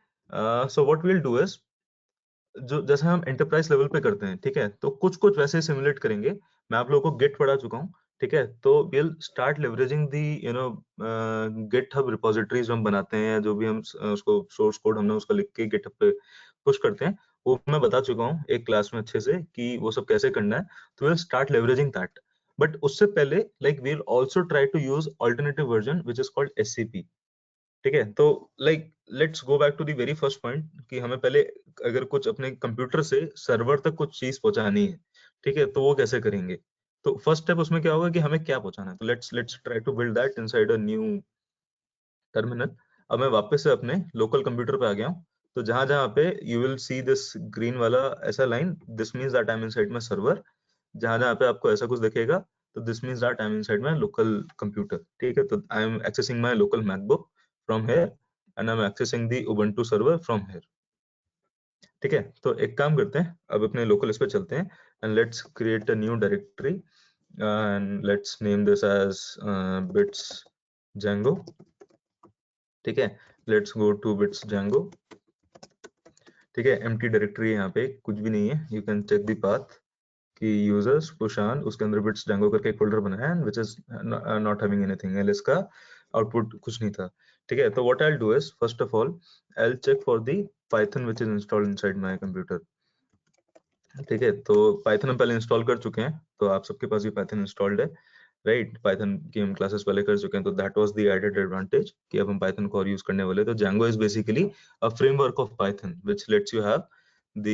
so what we'll do is, जो जैसे हम एंटरप्राइज लेवल पे करते हैं, ठीक है, तो कुछ कुछ वैसे सिमुलेट करेंगे। मैं आप लोगों को गेट पढ़ा चुका हूँ। ठीक है, तो वील स्टार्ट लेवरेजिंग दी गिट हब रिपोजिटरीज जो हम बनाते हैं, जो भी हम उसको सोर्स कोड हमने उसका लिख के गिटहब पे पुश करते हैं, वो मैं बता चुका हूँ एक क्लास में अच्छे से कि वो सब कैसे करना है। तो we'll start leveraging that, but उससे पहले like we'll also try to use alternative version which is called SCP। ठीक है, तो like let's go back to the very first point कि हमें पहले अगर कुछ अपने कंप्यूटर से सर्वर तक कुछ चीज पहुंचानी है, ठीक है, तो वो कैसे करेंगे। तो फर्स्ट स्टेप उसमें क्या होगा कि हमें क्या पहुंचाना है, तो let's try to build that inside a new terminal. अब मैं वापस से अपने लोकल कंप्यूटर पे आ गया हूँ। तो जहां जहां पे you will see this green वाला ऐसा line, this means that I M inside my server. जहां जहां पे आपको ऐसा कुछ दिखेगा, तो this means that I M inside my local computer. ठीक है, तो I am accessing my local MacBook from here and I am accessing the Ubuntu server from here. ठीक है, तो एक काम करते हैं, अब अपने लोकल इस पे चलते हैं and let's create a new directory and let's name this as bits Django। ठीक है, let's go to bits Django। ठीक है, एम्प्टी डायरेक्टरी यहाँ पे कुछ भी नहीं है, you can check the path कि यूजर्स पुशान उसके अंदर बिट्स Django करके एक फोल्डर बना है which is not having anything and इसका आउटपुट कुछ नहीं था। ठीक है, तो what I will do is first of all I will check for the Python which is installed inside my computer. ठीक है, तो पाइथन हम पहले इंस्टॉल कर चुके हैं, तो आप सबके पास भी पाइथन इंस्टॉल्ड है, राइट। पाइथन की हम क्लासेस पहले कर चुके हैं, तो that was the added advantage कि अब हम पाइथन को और यूज करने वाले। तो Django is basically a framework of Python which lets you have the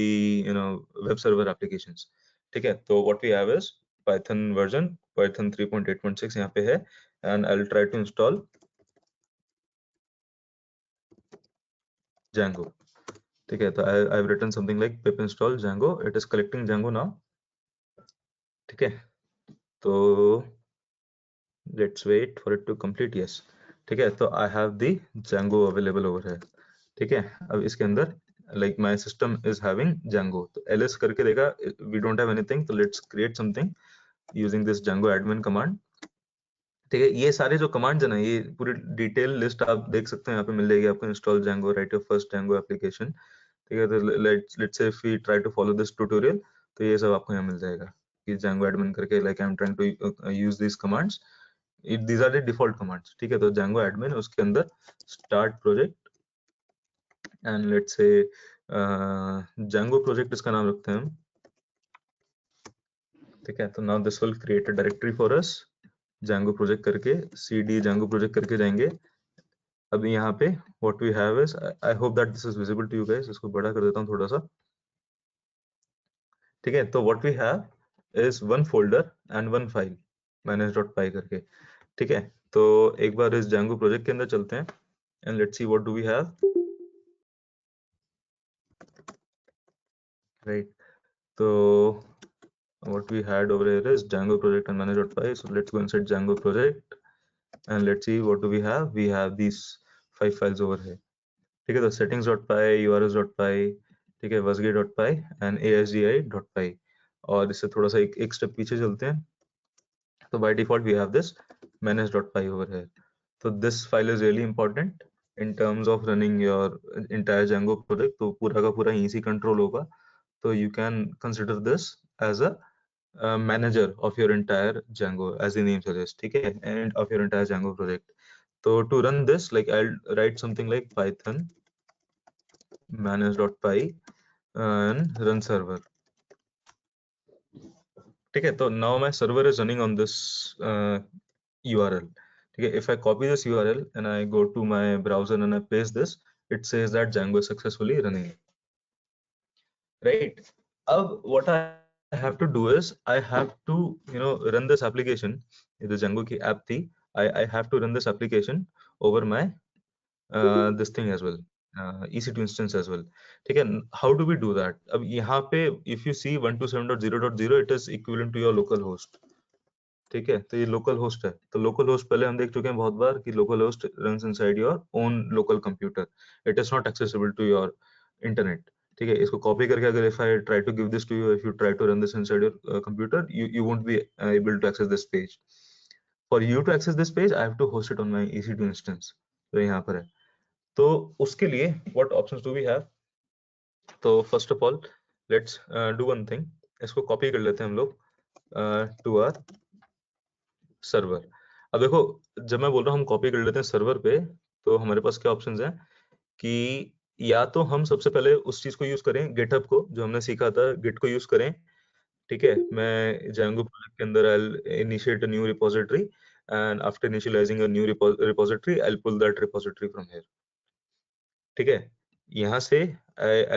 web server applications. ठीक है, तो what we have is Python version Python 3.8.6 यहाँ पे है एंड I will try to install Django। ठीक है, तो I have written something like pip install Django, it is collecting Django now. ठीक है, तो let's wait for it to complete. Yes, ठीक है, तो I have the Django available over here. ठीक है, अब इसके अंदर like my system is having Django, तो ls करके देगा we don't have anything, तो let's create something using this Django admin command. ठीक है, ये सारे जो कमांड्स है ना, ये पूरी डिटेल लिस्ट आप देख सकते हैं, यहाँ पे मिल जाएगी आपको. Install Django, write your first Django application. ठीक है, तो let's say if we try to follow this tutorial, तो ये सब आपको यहाँ मिल जाएगा कि Django admin करके like I am trying to use this commands. these are the default commands. ठीक है, तो Django admin, उसके अंदर start project and let's say Django project इसका नाम रखते हैं हम. ठीक है, तो now this will create a directory for us. Django project करके cd Django project करके जाएंगे. अभी यहाँ पे what we have is, I hope that this is visible to you guys. इसको बड़ा कर देता हूँ थोड़ा सा. ठीक है, तो what we have is one folder and one file manage.py करके. ठीक है, तो एक बार इस Django project के अंदर चलते हैं and let's see what do we have. Right, so what we had over here is Django project and manage.py. So let's go inside Django project and let's see what do we have. We have these 5 files over here. ठीक है, तो settings.py, urs.py, ठीक है, wasg.py and asgi.py. और इससे थोड़ा सा एक स्टेप पीछे चलते हैं, तो by default we have this manage.py over here. So this file is really important in terms of running your entire Django project. तो पूरा का पूरा यहीं से कंट्रोल होगा, तो you can consider this as a manager of your entire Django, as the name suggests. ठीक है, and of your entire Django project. So to run this, like I'll write something like python manage.py and run server. ठीक है, तो now my server is running on this URL. ठीक है, if I copy this URL and I go to my browser and I paste this, it says that Django is successfully running. Right, अब what I have to do is I have to run this application. ये जो Django की app थी, I have to run this application over my this thing as well, EC2 instance as well. ठीक है, how do we do that? अब यहाँ पे if you see 127.0.0, it is equivalent to your local host. ठीक है, तो ये लोकल होस्ट है. तो लोकल होस्ट पहले हम देख चुके हैं बहुत बार कि local host runs inside your own local computer. It is not accessible to your internet. ठीक है, इसको कॉपी करके अगर if I try to give this to you, if you try to run this inside your computer, you won't be able to access this page. For you to access this page, I have to host it on my EC2 instance. तो यहाँ पर है. तो उसके लिए what options do we have? तो first of all let's do one thing. इसको कॉपी कर लेते हैं हम लोग टू आवर सर्वर. अब देखो, जब मैं बोल रहा हूँ हम कॉपी कर लेते हैं सर्वर पे, तो हमारे पास क्या ऑप्शंस हैं कि या तो हम सबसे पहले उस चीज को यूज करें, गिटहब को, जो हमने सीखा था, गिट को यूज करें. ठीक है, मैं Django प्रोजेक्ट के अंदर I'll initiate a new repository and after initializing a new repository I'll pull that repository from here. ठीक है, यहाँ से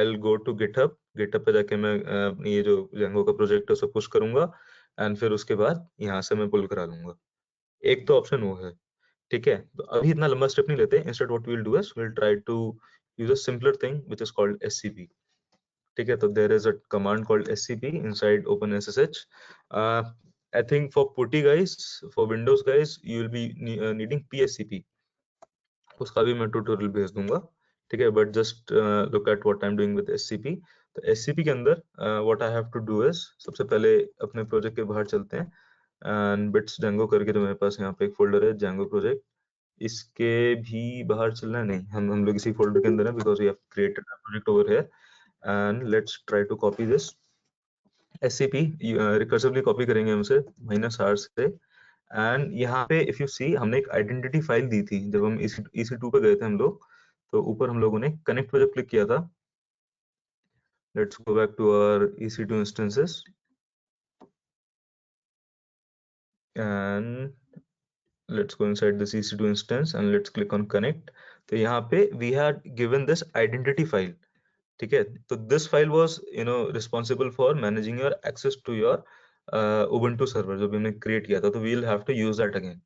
I'll go to GitHub. GitHub पे जाके मैं अपनी ये जो Django का प्रोजेक्ट है उसको पुश करूंगा एंड फिर उसके बाद यहाँ से मैं पुल करा लूंगा. एक तो ऑप्शन वो है. ठीक है, तो अभी इतना लंबा स्टेप नहीं लेते. Instead what we will do is we will try to use a simpler thing which is called SCP. ठीक है, तो there is a command called SCP inside OpenSSH. I think for PuTTY guys, for Windows guys, you will be needing PSCP. उसका भी मैं ट्यूटोरियल भेज दूंगा. ठीक है, but just look at what I am doing with SCP. तो SCP के अंदर what I have to do is, सबसे पहले अपने प्रोजेक्ट के बाहर चलते हैं एंड बिट्स Django करके जो मेरे पास यहाँ पे एक फोल्डर है Django प्रोजेक्ट, इसके भी बाहर चलना है. नहीं, हम लोग इसी फोल्डर के अंदर है because we have created a project over here. And let's try to copy this SCP. Recursively copy करेंगे हम उसे -r से. एंड यहाँ पे इफ यू सी, हमने एक आइडेंटिटी फाइल दी थी जब हम EC2 पे गए थे हम लोग. तो ऊपर हम लोगों ने कनेक्ट पे जब क्लिक किया था, let's go back to our EC2 instances and let's go inside this EC2 instance and let's click on connect. तो यहाँ पे we had given this identity file. ठीक है, तो this file was responsible for managing your access to your Ubuntu server जो भी हमने create किया था. तो we'll have to use that again.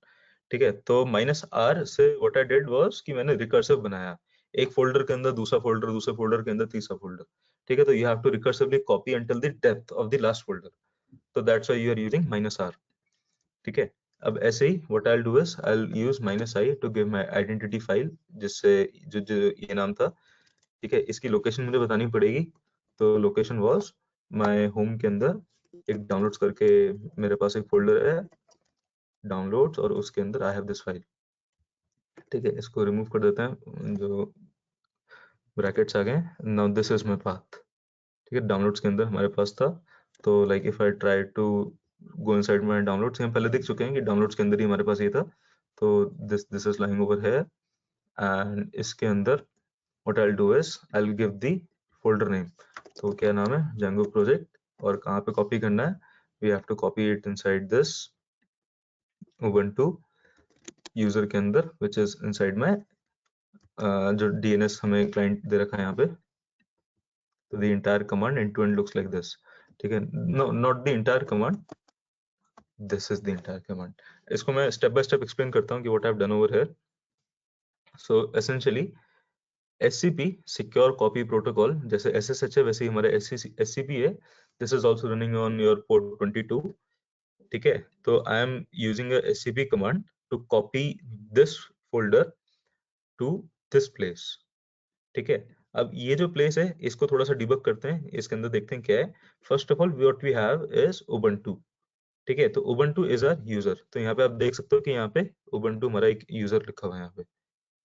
ठीक है, तो -r से what I did was कि मैंने recursive बनाया. एक फोल्डर के अंदर दूसरा फोल्डर, दूसरे फोल्डर के अंदर तीसरा फोल्डर, ठीक है। तो you have to recursively copy until the depth of the last folder, तो that's why you are using -r, ठीक है। अब ऐसे ही what I will do is I will use -i to give my identity file, जिससे जो ये नाम था, ठीक है। इसकी लोकेशन मुझे बतानी पड़ेगी, तो लोकेशन वाज माय होम के अंदर एक डाउनलोड्स करके मेरे पास एक फोल्डर है डाउनलोड्स, और उसके अंदर आई हैव दिस फाइल, ठीक है। इसको रिमूव कर देते हैं, जो ब्रैकेट्स आ गए। Now this is my path, ठीक है। डाउनलोड्स के अंदर हमारे पास था, तो like if I try to go inside my downloads, हम पहले देख चुके हैं कि डाउनलोड्स के अंदर ही हमारे पास ये था, तो this is lying over here, and इसके अंदर what I will do is I will give the folder name, तो क्या नाम है, Django प्रोजेक्ट, और कहाँ पे कॉपी करना है, we have to copy it inside this Ubuntu user के अंदर, विच इज इनसाइड माय जो DNS हमें क्लाइंट दे रखा है यहाँ पे, तो the entire command end to end looks like this, ठीक है। no not the entire command, this is the entire command। इसको मैं step by step explain करता हूँ कि what I've done over here। so essentially SCP secure copy protocol, जैसे SSH है वैसे ही हमारा SCP है, this is also running on your port 22, ठीक है। तो I am using a SCP command to copy this folder to this place, ठीक है। अब ये जो प्लेस है इसको थोड़ा सा डिबग करते हैं, इसके अंदर देखते हैं क्या है। First of all what we have is Ubuntu, ठीक है। तो Ubuntu इज आवर यूजर, तो यहाँ पे आप देख सकते हो कि यहाँ पे Ubuntu हमारा एक यूजर लिखा हुआ है यहाँ पे,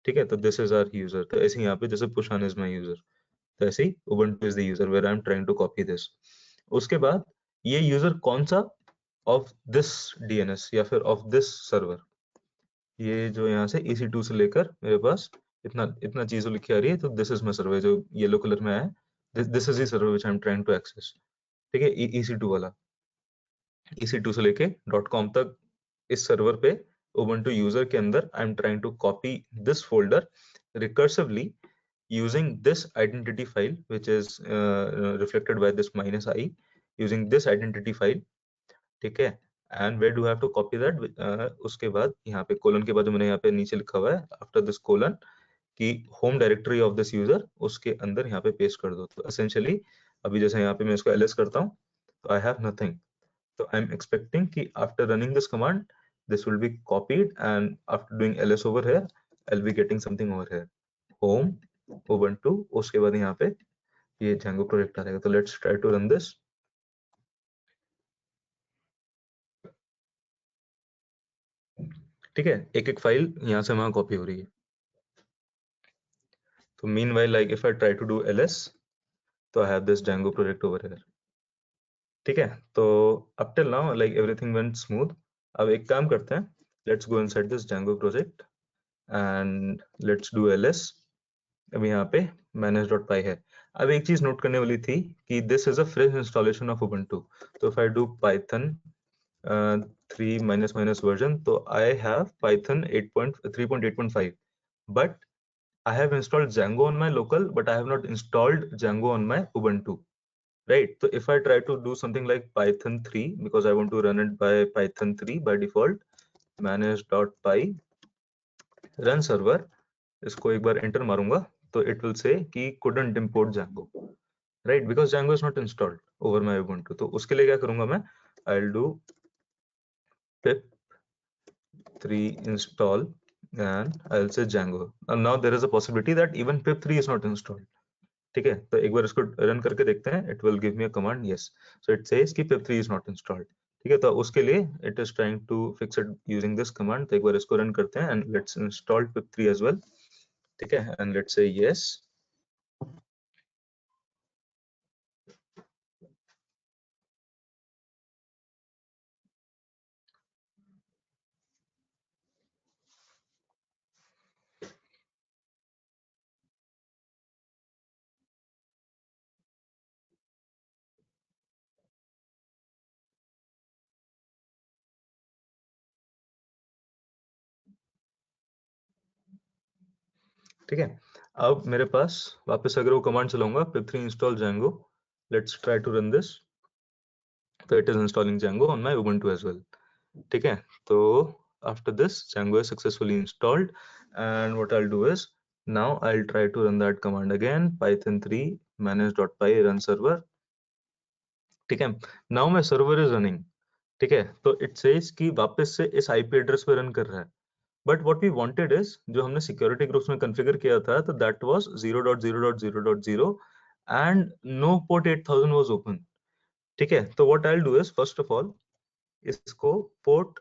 ठीक है। तो दिस इज आवर यूजर, तो ऐसे ही यहाँ पे जैसे पुशान इज माय यूजर, तो ऐसे ही Ubuntu is the user where I am trying to copy this. उसके बाद ये यूजर कौन सा, ऑफ दिस DNS या फिर ऑफ दिस सर्वर, ये जो यहाँ से EC2 से लेकर मेरे पास इतना इतना चीजें लिखी आ रही है, तो दिस इज माय सर्वर, जो येलो कलर में है, this is the server which I am trying to access, ठीक है। EC2 वाला, EC2 से लेके .com तक इस सर्वर पे Ubuntu यूजर के अंदर I am trying to copy this folder recursively using this identity file which is reflected by this -i, using this identity file, ठीक है। And where do have to copy that, उसके बाद यहाँ पे कोलन के बाद जो मैंने यहाँ पे नीचे लिखा हुआ है आफ्टर दिस कोलन, कि home directory of this user, उसके अंदर यहाँ पे पेस्ट कर दो। तो एसेंशियली अभी जैसे यहाँ पे मैं इसको ls करता हूँ, तो आई हैव नथिंग, तो आई एम एक्सपेक्टिंग कि after running this command this will be copied, and after doing ls over here I will be getting something over here, home Ubuntu, उसके बाद यहाँ पे ये Django प्रोजेक्ट आ जाएगा। तो let's try to run this, ठीक है। एक एक फाइल यहाँ से वहां कॉपी हो रही है। तो meanwhile like if I try to do ls, तो I have this Django project over here, ठीक है। तो up till now like everything went smooth। अब एक काम करते हैं, let's go inside this Django project and let's do ls। अब यहाँ पे manage.py है। अब एक चीज नोट करने वाली थी कि this is a fresh installation of Ubuntu, तो if I do python 3 - version, तो I have python 3.8.5, but I have installed Django on my local, but I have not installed Django on my Ubuntu, right? So if I try to do something like Python 3, because I want to run it by Python 3 by default, manage.py run server, इसको एक बार enter मारूंगा, तो it will say कि couldn't import Django, right? Because Django is not installed over my Ubuntu। तो उसके लिए क्या करूंगा मैं, I'll do pip3 install and I'll say Django, and now there is a possibility that even pip3 is not installed, ठीक है। तो एक बार इसको रन करके देखते हैं, it will give me a command, yes, so it says कि pip3 इज नॉट इंस्टॉल्ड, ठीक है। तो उसके लिए it is trying to fix it using this command. तो एक बार इसको रन करते हैं, and let's install pip3 as well, ठीक है, एंड लेट्स से यस। ठीक है। अब मेरे पास वापस अगर वो कमांड चलाऊंगा, pip3 install Django, let's try to run this, तो it is installing Django on my Ubuntu as well, ठीक है। तो after this Django is successfully installed, and what I'll do is Now I'll try to run that command again, python 3 manage.py run server. ठीक है, now my server is running. ठीक है, तो it says कि वापस से इस IP एड्रेस पे रन कर रहा है, but what we wanted is जो हमने सिक्योरिटी ग्रुप्स में कॉन्फ़िगर किया था, तो that was 0.0.0.0 and no port 8000 was open. ठीक है, तो what I will do is first of all इसको पोर्ट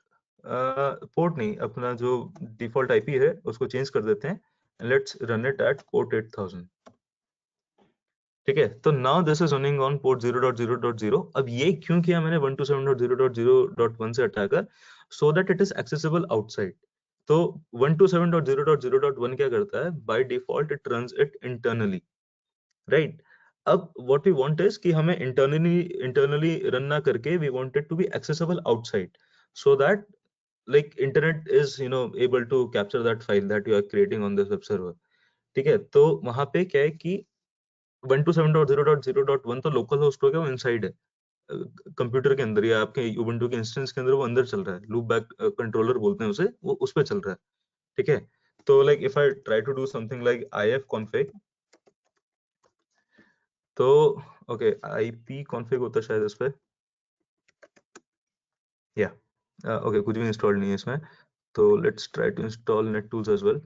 नहीं, अपना जो डिफॉल्ट आईपी है उसको चेंज कर देते हैं. Let's run it at port 8000. ठीक है, तो now this is running on port 0.0.0. अब ये क्यों किया मैंने 127.0.0.1 से हटाकर, so that it is accessible outside. तो 127.0.0.1 क्या करता है, by default it runs it internally, right. अब व्हाट वी वांट इज कि हमें इंटरनली रन ना करके we want it to be accessible outside, so that like internet is able to capture that file that you are creating on this web server. ठीक है, तो वहां पे क्या है कि 127.0.0.1 तो लोकल होस्ट हो गया, वो इनसाइड है कंप्यूटर के अंदर या आपके Ubuntu के इंस्टेंस के अंदर, वो अंदर चल रहा है, लूप बैक कंट्रोलर बोलते हैं उसे, वो उस पे चल रहा है. ठीक है, तो like if I try to do something like if config, तो ओके ip config होता है शायद इस पे, या ओके कुछ भी इंस्टॉल नहीं है इसमें, तो let's try to install net tools as well.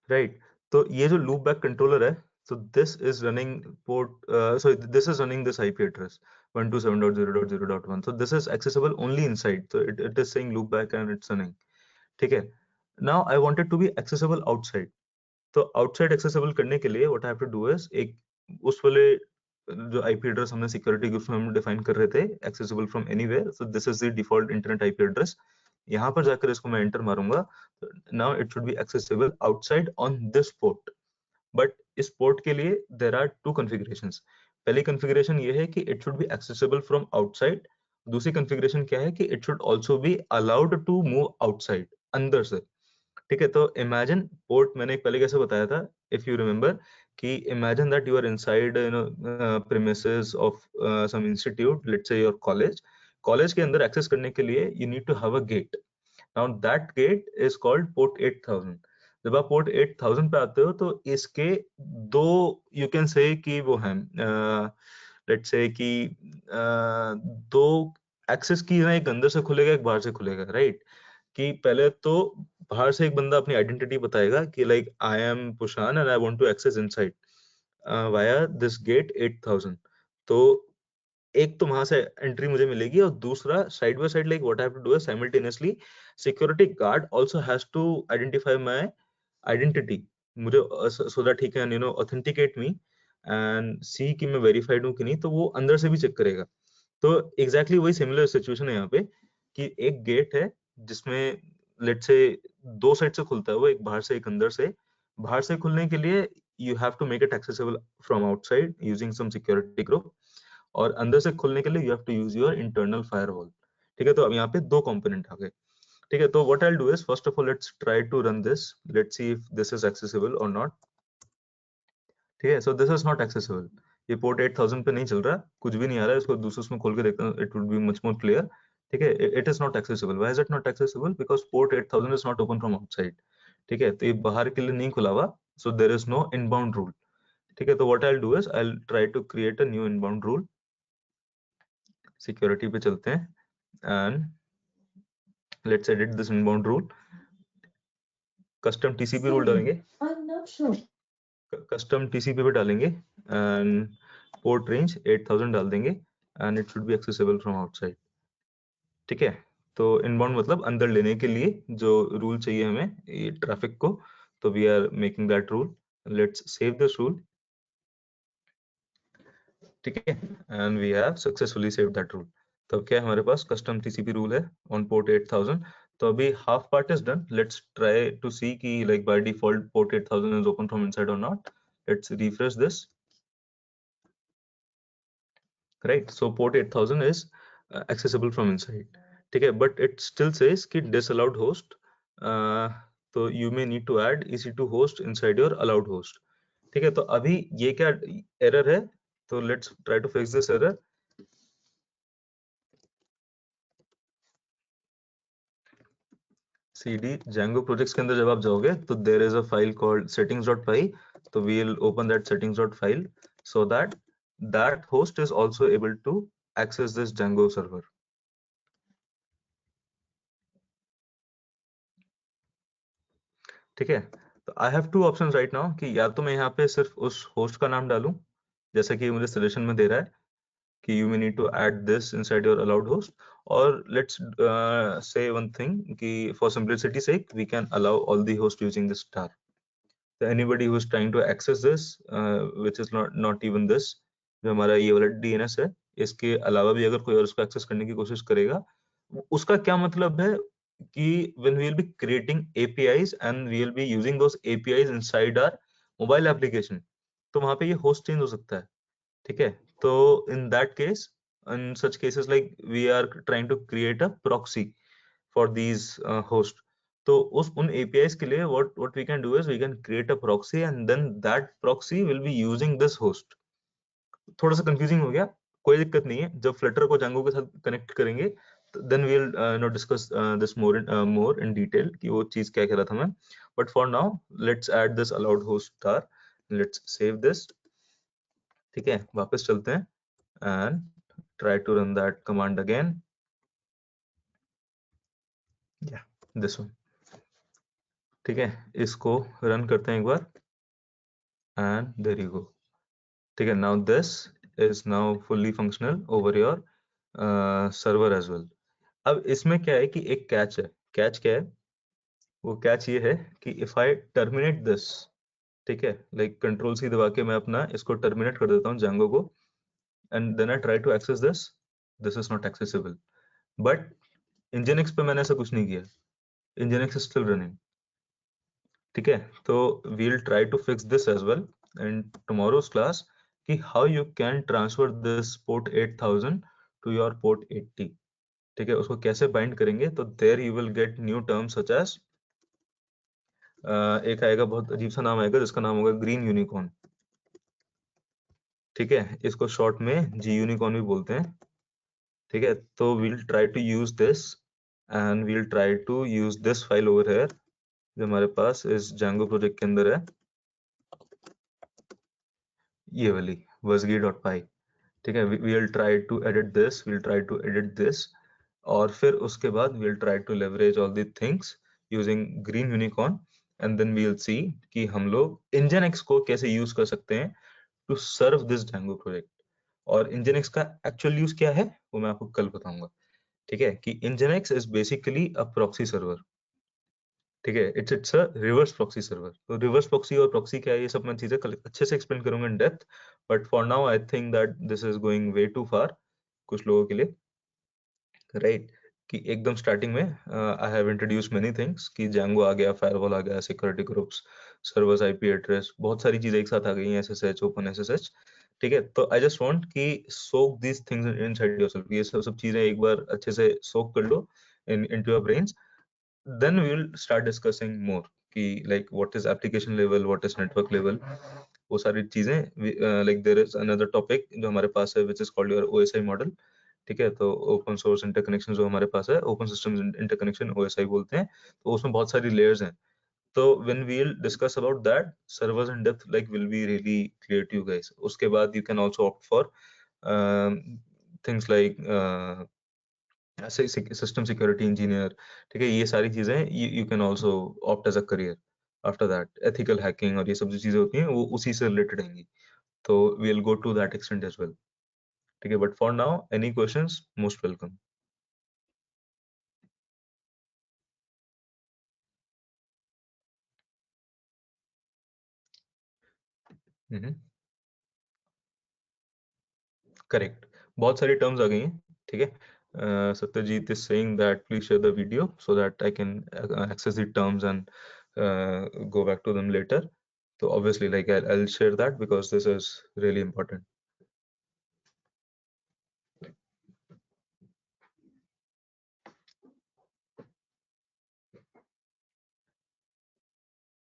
Right, तो ये जो लूप बैक कंट्रोलर है, so this is running this is running this IP address 127.0.0.1. so this is accessible only inside, so it is saying loop back and it's running. ठीक है, now I want it to be accessible outside. तो outside accessible करने के लिए what I have to do is एक उस वाले जो IP address हमने सिक्योरिटी ग्रुप में हम डिफाइन कर रहे थे, accessible from anywhere, so this is the default internet IP address. यहाँ पर जाकर इसको मैं एंटर मारूंगा, now it should be accessible outside on this port. But इस पोर्ट के लिए देर आर टू कॉन्फ़िगरेशंस. पहली कॉन्फ़िगरेशन ये है कि it should be accessible from outside. दूसरी कॉन्फ़िगरेशन क्या है कि it should also be allowed to move outside, अंदर से. ठीक है, तो इमेजिन पोर्ट मैंने पहले कैसे बताया था, इफ यू रिमेंबर, कि imagine that you are inside premises of some institute, let's say your college के अंदर एक्सेस करने के लिए you need to have a gate. Now that gate is called port 8000. जब आप पोर्ट 8000 पे आते हो, तो इसके दो यू कैन से कि वो हैं, लेट्स से कि दो एक्सेस की ना, एक अंदर से खुलेगा, एक बाहर से खुलेगा, राइट. कि पहले तो बाहर से एक बंदा अपनी आइडेंटिटी बताएगा कि like I am Pushan and I want to access inside via this gate 8000. तो एक तो वहां से एंट्री मुझे मिलेगी, और दूसरा side by side, like what I have to do is simultaneously security guard also has to identify my identity, मुझे so that he can authenticate me and see कि मैं वेरीफाइड हूं कि नहीं, तो वो अंदर से भी चेक करेगा. तो एग्जैक्टली वही सिमिलर सिचुएशन है यहाँ पे, कि एक गेट है जिसमें लेट्स से दो साइड से खुलता है, वो एक बाहर से एक अंदर से. बाहर से खुलने के लिए you have to make it accessible from outside using some security group, और अंदर से खुलने के लिए you have to use your internal firewall. ठीक है, तो अब यहाँ पे दो कंपोनेंट आ गए. ठीक है, तो what I will do is first of all let's try to run this, let's see if this is accessible और नॉट. ठीक है, so this is not accessible. ये पोर्ट 8000 पे नहीं चल रहा, कुछ भी नहीं आ रहा है. इसको दूसरे उसमें खोल के देखता हूं, it would be much more clear. ठीक है, it is not accessible. Why is it not accessible? Because port 8000 is not open from outside. ठीक है, तो ये बाहर के लिए नहीं खुला हुआ, so there is no inbound rule. ठीक है, तो what I will do is I will try to create a new inbound rule. Security पे चलते हैं and let's edit this inbound rule. Custom TCP rule डालेंगे, कस्टम टीसीपी पे डालेंगे एंड पोर्ट रेंज 8000 डाल देंगे and it should be accessible from outside. ठीक है, तो इनबाउंड मतलब अंदर लेने के लिए जो रूल चाहिए हमें ये ट्रैफिक को, तो we are making that rule. Let's save this rule. ठीक है, and we have successfully saved that rule. तो अब क्या है, हमारे पास कस्टम टीसीपी रूल है ऑन पोर्ट 8000. तो अभी half part is done. Let's try to see कि like by default port 8000 is open from inside और not. Let's refresh this. Right, so port 8000 is accessible from inside. ठीक है, but it still says कि disallowed host, तो you may need to add EC2 host inside your allowed host. ठीक है, तो अभी ये क्या एरर है, तो let's try to fix this error. cd Django projects के अंदर जब आप जाओगे तो there is a file called settings.py, तो we will open that settings.file so that that host is also able to access this Django server. ठीक है, तो I have two options right now कि या तो मैं यहाँ पे सिर्फ उस होस्ट का नाम डालूं जैसा कि मुझे सजेशन में दे रहा है कि you may need to add this inside your allowed host, or let's say one thing कि for simplicity sake we can allow all the hosts using this star. So anybody who is trying to access this which is not even this, जो हमारा ये वाला DNS है, इसके अलावा भी अगर कोई और उसको एक्सेस करने की कोशिश करेगा, उसका क्या मतलब है कि when we will be creating APIs and we will be using those APIs inside our mobile application, तो वहां पे ये होस्ट चेंज हो सकता है. ठीक है, तो in that case, in such cases like we are trying to create a proxy for these hosts, तो उन APIs के लिए what we can do is we can create a proxy and then that proxy will be using this host. थोड़ा सा कंफ्यूजिंग हो गया, कोई दिक्कत नहीं है, जब फ्लटर को Django के साथ कनेक्ट करेंगे then we'll discuss this more in detail कि वो चीज क्या कह रहा था मैं. But for now let's add this allowed host star, let's save this. ठीक है, वापस चलते हैं and try to run that command again. Yeah, this one. ठीक है, इसको रन करते हैं एक बार and there you go. ठीक है, now this is now fully functional over your server as well. अब इसमें क्या है कि एक कैच है. कैच क्या है? वो कैच ये है कि if I terminate this, ठीक है, like कंट्रोल सी दबा के मैं अपना इसको टर्मिनेट कर देता हूँ Django को and then I try to access this is not accessible. But Nginx पे मैंने ऐसा कुछ नहीं किया, Nginx is still running. ठीक है, तो we'll try to fix this as well in tomorrow's class कि how you can transfer this port 8000 to your port 80. ठीक है, उसको कैसे बाइंड करेंगे, तो there you will get new terms such as एक आएगा, बहुत अजीब सा नाम आएगा जिसका नाम होगा ग्रीन यूनिकॉर्न. ठीक है, इसको शॉर्ट में जी यूनिकॉर्न भी बोलते हैं. ठीक है, तो we'll try to use this and we'll try to use this file over here जो हमारे पास इस Django प्रोजेक्ट के अंदर है, ये वाली wasgi.py. ठीक है, we'll try to edit this और फिर उसके बाद we'll try to leverage all the things using green unicorn and then we'll see कि हम लोग Nginx को कैसे यूज कर सकते हैं to serve this Django project. और Nginx का एक्चुअल यूज क्या है वो मैं आपको कल बताऊंगा. ठीक है, कि Nginx is basically a proxy server. ठीक है, it's a reverse proxy server. तो रिवर्स प्रॉक्सी और प्रॉक्सी क्या है, ये सब मैं चीजें कल अच्छे से एक्सप्लेन करूंगा in depth, but for now I think that this is going way too far कुछ लोगों के लिए, राइट? कि एकदम स्टार्टिंग में I have introduced many things कि Django आ गया, फायरवॉल आ गया, security groups, servers, IP address, बहुत सारी चीजें एक साथ आ गई हैं, SSH, ओपन SSH. ठीक है, तो आई जस्ट वांट कि soak these things inside yourself, ये सब चीजें एक बार अच्छे से सोक कर लो into your brains. Then we will start discussing more कि like what is application level, what is network level, वो सारी चीजें. Like there is another topic जो हमारे पास है which is called your OSI model. ठीक है, तो ओपन सोर्स इंटरकनेक्शन जो हमारे पास है, ओपन सिस्टम्स इंटरकनेक्शन OSI बोलते हैं, तो उसमें बहुत सारी लेयर्स हैं. तो when we'll discuss about that, servers in depth like will be really clear to you guys. उसके बाद you can also opt for things like system security engineer. ठीक है, ये सारी चीजें you can also opt as a career after that. Ethical hacking और ये सब जो चीजें होती हैं वो उसी से रिलेटेड रहेंगी, तो we will go to that extent as well. ठीक है, but for now any questions, most welcome. Correct, बहुत सारी टर्म्स आ गई हैं. ठीक है, Satyajit is saying that please share the video so that I can access the terms and go back to them later. So obviously like I'll share that because this is really important.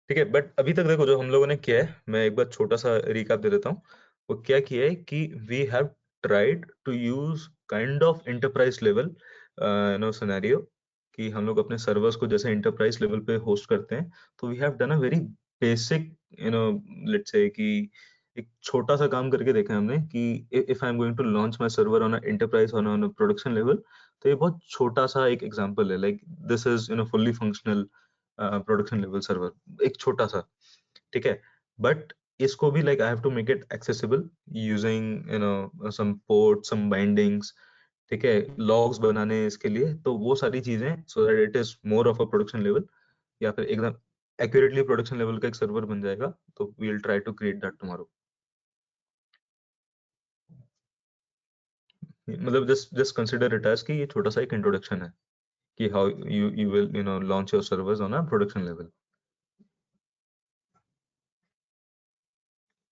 ठीक है, बट अभी तक देखो जो हम लोगों ने किया है, मैं एक बार छोटा सा रिकैप दे देता हूँ. वो क्या किया है कि we have tried to use kind of enterprise level scenario कि हम लोग अपने सर्वर्स को जैसे एंटरप्राइज लेवल पे होस्ट करते हैं, तो we have done a very basic let's say कि एक छोटा सा काम करके देखा है हमने कि if I am going to launch my server on enterprise on production level, तो ये बहुत छोटा सा एक एग्जांपल है, like this is fully functional production level server, एक छोटा सा, ठीक है। बट इसको भी like I have to make it accessible using some port, some bindings, ठीक है, लॉग्स बनाने हैं इसके लिए, तो वो सारी चीजें सो that it is more of a production level, या फिर एकदम एक्यूरेटली प्रोडक्शन लेवल का एक सर्वर बन जाएगा। तो we will try to create that tomorrow. मतलब just just consider it as कि ये छोटा सा एक इंट्रोडक्शन है कि how you will launch your servers on a production level.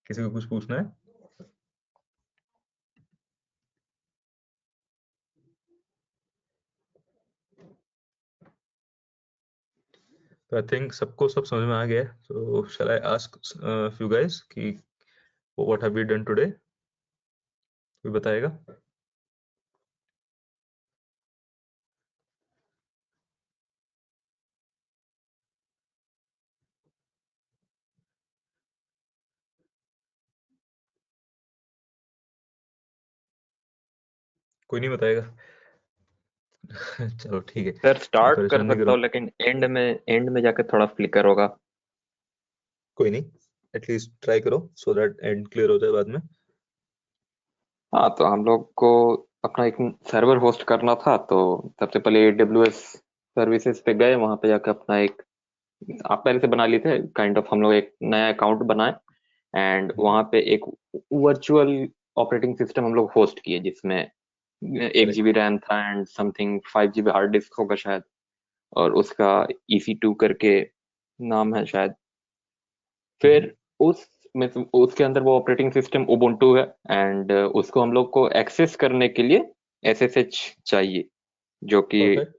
किसी को कुछ पूछना है? तो आई थिंक सबको सब समझ में आ गया है। So shall I ask few guys कि what have we done today? कोई बताएगा? कोई नहीं बताएगा? चलो ठीक है,
सर स्टार्ट कर
परेशान नहीं
सकता
करो।
हूँ, लेकिन एंड में जाके थोड़ा फ्लिकर होगा।
कोई नहीं, एटलीस्ट ट्राई करो सो दैट एंड क्लियर हो जाए बाद में।
हाँ, तो हम लोग को अपना एक सर्वर होस्ट करना था, तो सबसे पहले AWS सर्विसेज पे गए, वहां पे जाके अपना एक, आप पहले से बना लिए थे काइंड ऑफ, हम लोग एक नया अकाउंट बनाए एंड वहां पे एक वर्चुअल ऑपरेटिंग सिस्टम हम लोग होस्ट किए, जिसमें 1 GB रैम था and something 5 GB hard disk होगा शायद, और उसका EC2 करके नाम है शायद। फिर उस में उसके अंदर वो ऑपरेटिंग सिस्टम उबुंटू है एंड उसको हम लोग को एक्सेस करने के लिए SSH चाहिए, जो कि
परफेक्ट।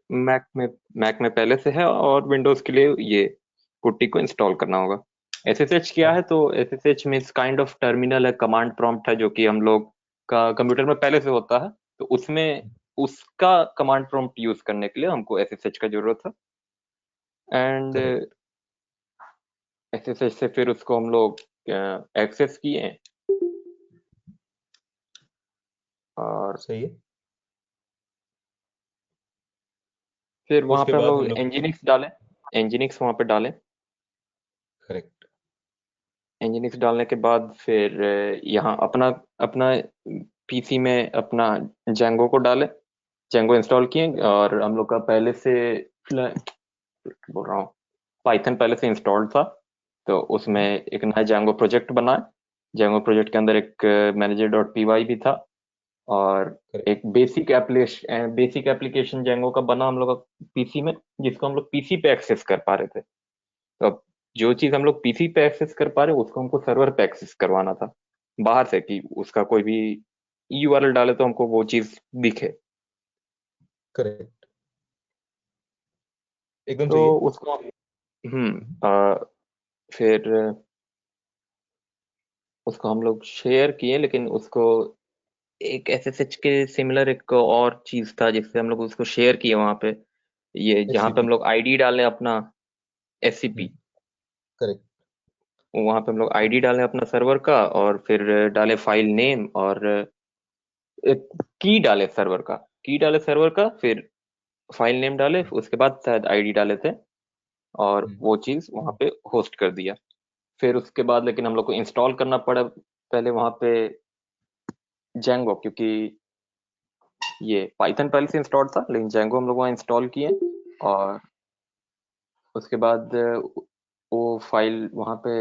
मैक में पहले से है, और विंडोज के लिए ये पुट्टी को इंस्टॉल करना होगा। SSH क्या है? तो SSH means kind of terminal है, कमांड प्रॉम्प्ट है, जो कि हम लोग का कंप्यूटर में पहले से होता है, तो उसमें उसका कमांड प्रॉम्प्ट यूज करने के लिए हमको SSH का जरूरत है। And
correct.
SSH से फिर उसको हम लोग एक्सेस किए, और
सही है।
फिर वहां
उसके
पे हम
बाद
लोग
हम लोग
एनजीनिक्स डालें, एनजीनिक्स वहां पे डालें।
करेक्ट।
एनजीनिक्स डालने के बाद फिर यहाँ अपना अपना PC में अपना जेंगो को डालें, जेंगो इंस्टॉल किए, और हम लोग का पहले से बोल रहा हूँ, पाइथन पहले से इंस्टॉल्ड था, तो उसमें एक नया जेंगो प्रोजेक्ट बनाए। जेंगो प्रोजेक्ट के अंदर एक manager.py भी था, और
करेक्ट।
एक बेसिक एप्लीकेशन जेंगो का बना हम लोग का PC में, जिसको हम लोग PC पे एक्सेस कर पा रहे थे। तो अब जो चीज हम लोग PC पे एक्सेस कर पा रहे, उसको हमको सर्वर पे एक्सेस करवाना था बाहर से, कि उसका कोई भी URL डाले तो हमको वो चीज दिखे।
करेक्ट। एकदम
तो
सही है।
उसको फिर उसको हम लोग शेयर किए, लेकिन उसको एक SSH के सिमिलर एक और चीज था जिससे हम लोग उसको शेयर किए वहां पे, ये जहाँ पे हम
HCP।
लोग आईडी डालें अपना, SCP।
करेक्ट।
वहां पे हम लोग आईडी डालें अपना सर्वर का, और फिर डालें फाइल नेम, और की डाले सर्वर का, फिर फाइल नेम डाले, उसके बाद शायद आईडी डाले थे, और वो चीज वहां पे होस्ट कर दिया। फिर उसके बाद लेकिन हम लोग को इंस्टॉल करना पड़ा पहले वहां पे जेंगो, क्योंकि ये पाइथन पहले से इंस्टॉल था, लेकिन जेंगो हम लोग वहाँ इंस्टॉल किए, और उसके बाद वो फाइल वहां पे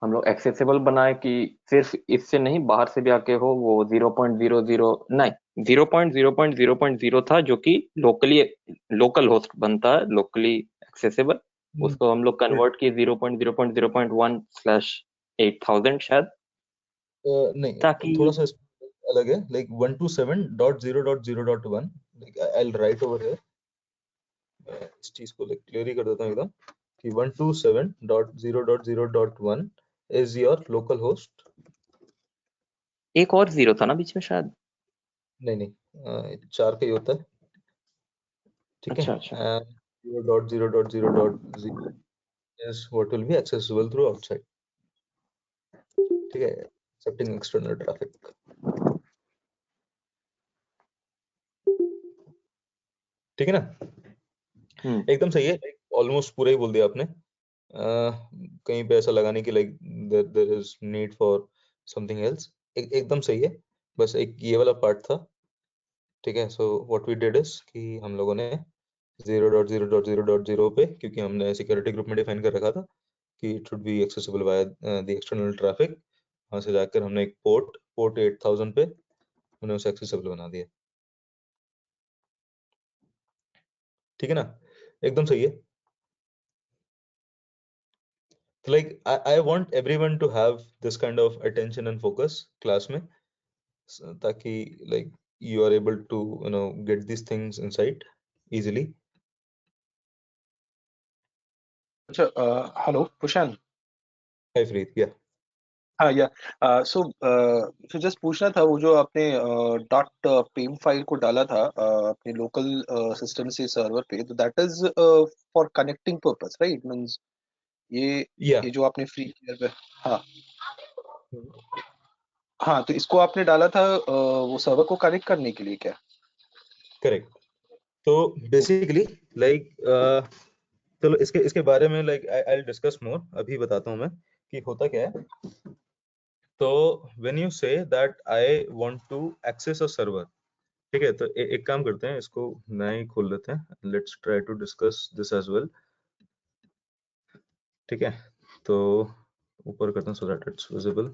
हम लोग एक्सेसिबल बनाए, कि सिर्फ इससे नहीं, बाहर से भी आके हो, वो 0.00 नहीं, 0.0.0.0 था, जो कि लोकल होस्ट बनता है, लोकली एक्सेसिबल। उसको हम लोग कन्वर्ट किए 0.0.0.1/8000 शायद,
नहीं,
ताकि
थोड़ा सा अलग है, like 127.0.0.1, like I will write over here. इस चीज को लाइक क्लियर ही कर देता हूँ एकदम कि 127.0.0.1 इज योर लोकल होस्ट।
एक और जीरो था ना बीच में शायद।
नहीं नहीं, 4 का ही होता है। ठीक है,
अच्छा
and 0.0.0.0 is what will be accessible through outside. ठीक है, accepting external traffic. ठीक है ना, एकदम सही है, ऑलमोस्ट पूरा ही बोल दिया आपने। कहीं पे ऐसा लगा नहीं कि like there is need for something else, एकदम सही है, बस एक ये वाला पार्ट था। ठीक है, so what we did is कि हम लोगों ने 0.0.0.0 पे, क्योंकि हमने सिक्योरिटी ग्रुप में डिफाइन कर रखा था कि it should be accessible via the external traffic, वहां से जाकर हमने एक पोर्ट 8000 पे हमने उसे एक्सेसिबल बना दिया। ठीक है ना, एकदम सही है। Like I want everyone to have this kind of attention and focus class में, ताकि like you are able to get these things inside easily.
अच्छा, hello Kushan.
Hi Fareed, yeah.
हाँ या सो जस्ट पूछना था, वो जो आपने डॉट पेम फाइल को डाला था अपने लोकल सिस्टम से सर्वर पे, तो that is for connecting purpose, right? Means ये
Yeah.
ये जो आपने फ्री किया है, हाँ हाँ, तो इसको आपने डाला था वो सर्वर को कनेक्ट करने के लिए क्या?
Correct. तो basically like चलो इसके इसके बारे में like I'll discuss more, अभी बताता हूँ मैं कि होता क्या है। तो when you say that I want to access a server, ठीक है, तो एक काम करते हैं, इसको नया ही खोल लेते हैं, let's try to discuss this as well. ठीक है, तो ऊपर करते हैं सो दैट इट्स विजिबल।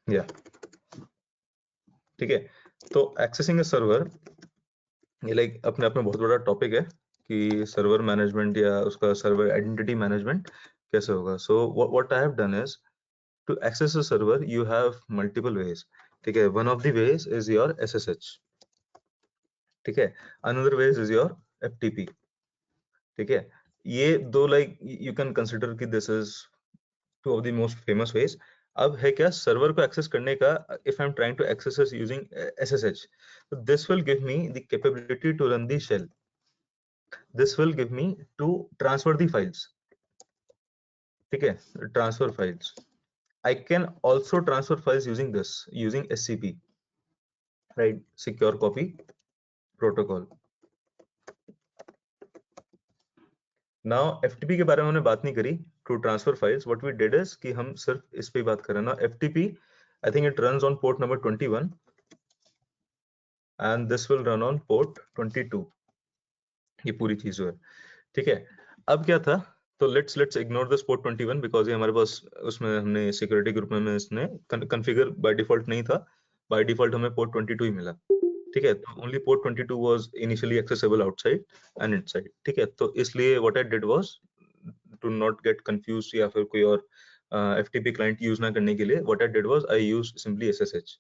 या ठीक है, तो एक्सेसिंग ए सर्वर ये लाइक अपने आप में बहुत बड़ा टॉपिक है कि सर्वर मैनेजमेंट या उसका सर्वर आइडेंटिटी मैनेजमेंट कैसे होगा। So what I have done is to access a server you have multiple ways. ठीक है, one of the ways is your SSH। ठीक है, another ways is your FTP। ठीक है, ये दो लाइक यू कैन कंसिडर कि this is two of the most famous ways. अब है क्या, सर्वर को एक्सेस करने का, if I am trying to access using SSH, so this will give me the capability to run the shell. This will give me to transfer the files. ठीक है, transfer files. I can also transfer files using this, using SCP, right? Secure Copy Protocol. Now FTP के बारे में हमने बात नहीं करी। To transfer files, what we did is कि हम सिर्फ इस पे बात कर रहे हैं ना। FTP, I think it runs on port number 21, and this will run on port 22. ये पूरी चीज जो है, ठीक है। अब क्या था, तो let's ignore this port 21 because ये हमारे पास उसमें हमने सिक्योरिटी ग्रुप में इसने कॉन्फ़िगर बाय डिफॉल्ट नहीं था, बाय डिफॉल्ट हमें पोर्ट 22 ही मिला। ठीक है, तो only port 22 was initially accessible outside and inside. ठीक है, तो इसलिए what I did was to not get confuse या फिर कोई और FTP क्लाइंट यूज ना करने के लिए, what I did was I used simply SSH।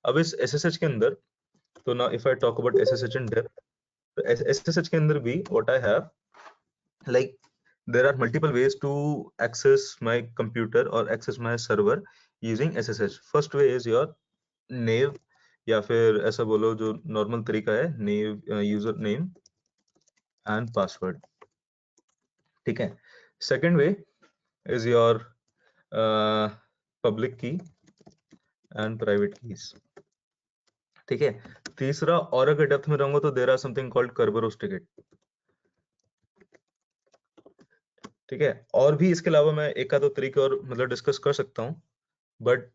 अब इस SSH के अंदर, तो now if I talk about SSH in depth, तो SSH के अंदर भी what I have, like there are multiple ways to access my computer or access my server using SSH. First way is your name, या फिर ऐसा बोलो जो नॉर्मल तरीका है, name, user name and password. ठीक है, second way is your public key and private keys. ठीक है, तीसरा, और अगर डेप्थ में रहूंगा तो there are something called Kerberos ticket. ठीक है, और भी इसके अलावा मैं एक आधो तरीके और मतलब डिस्कस कर सकता हूँ, बट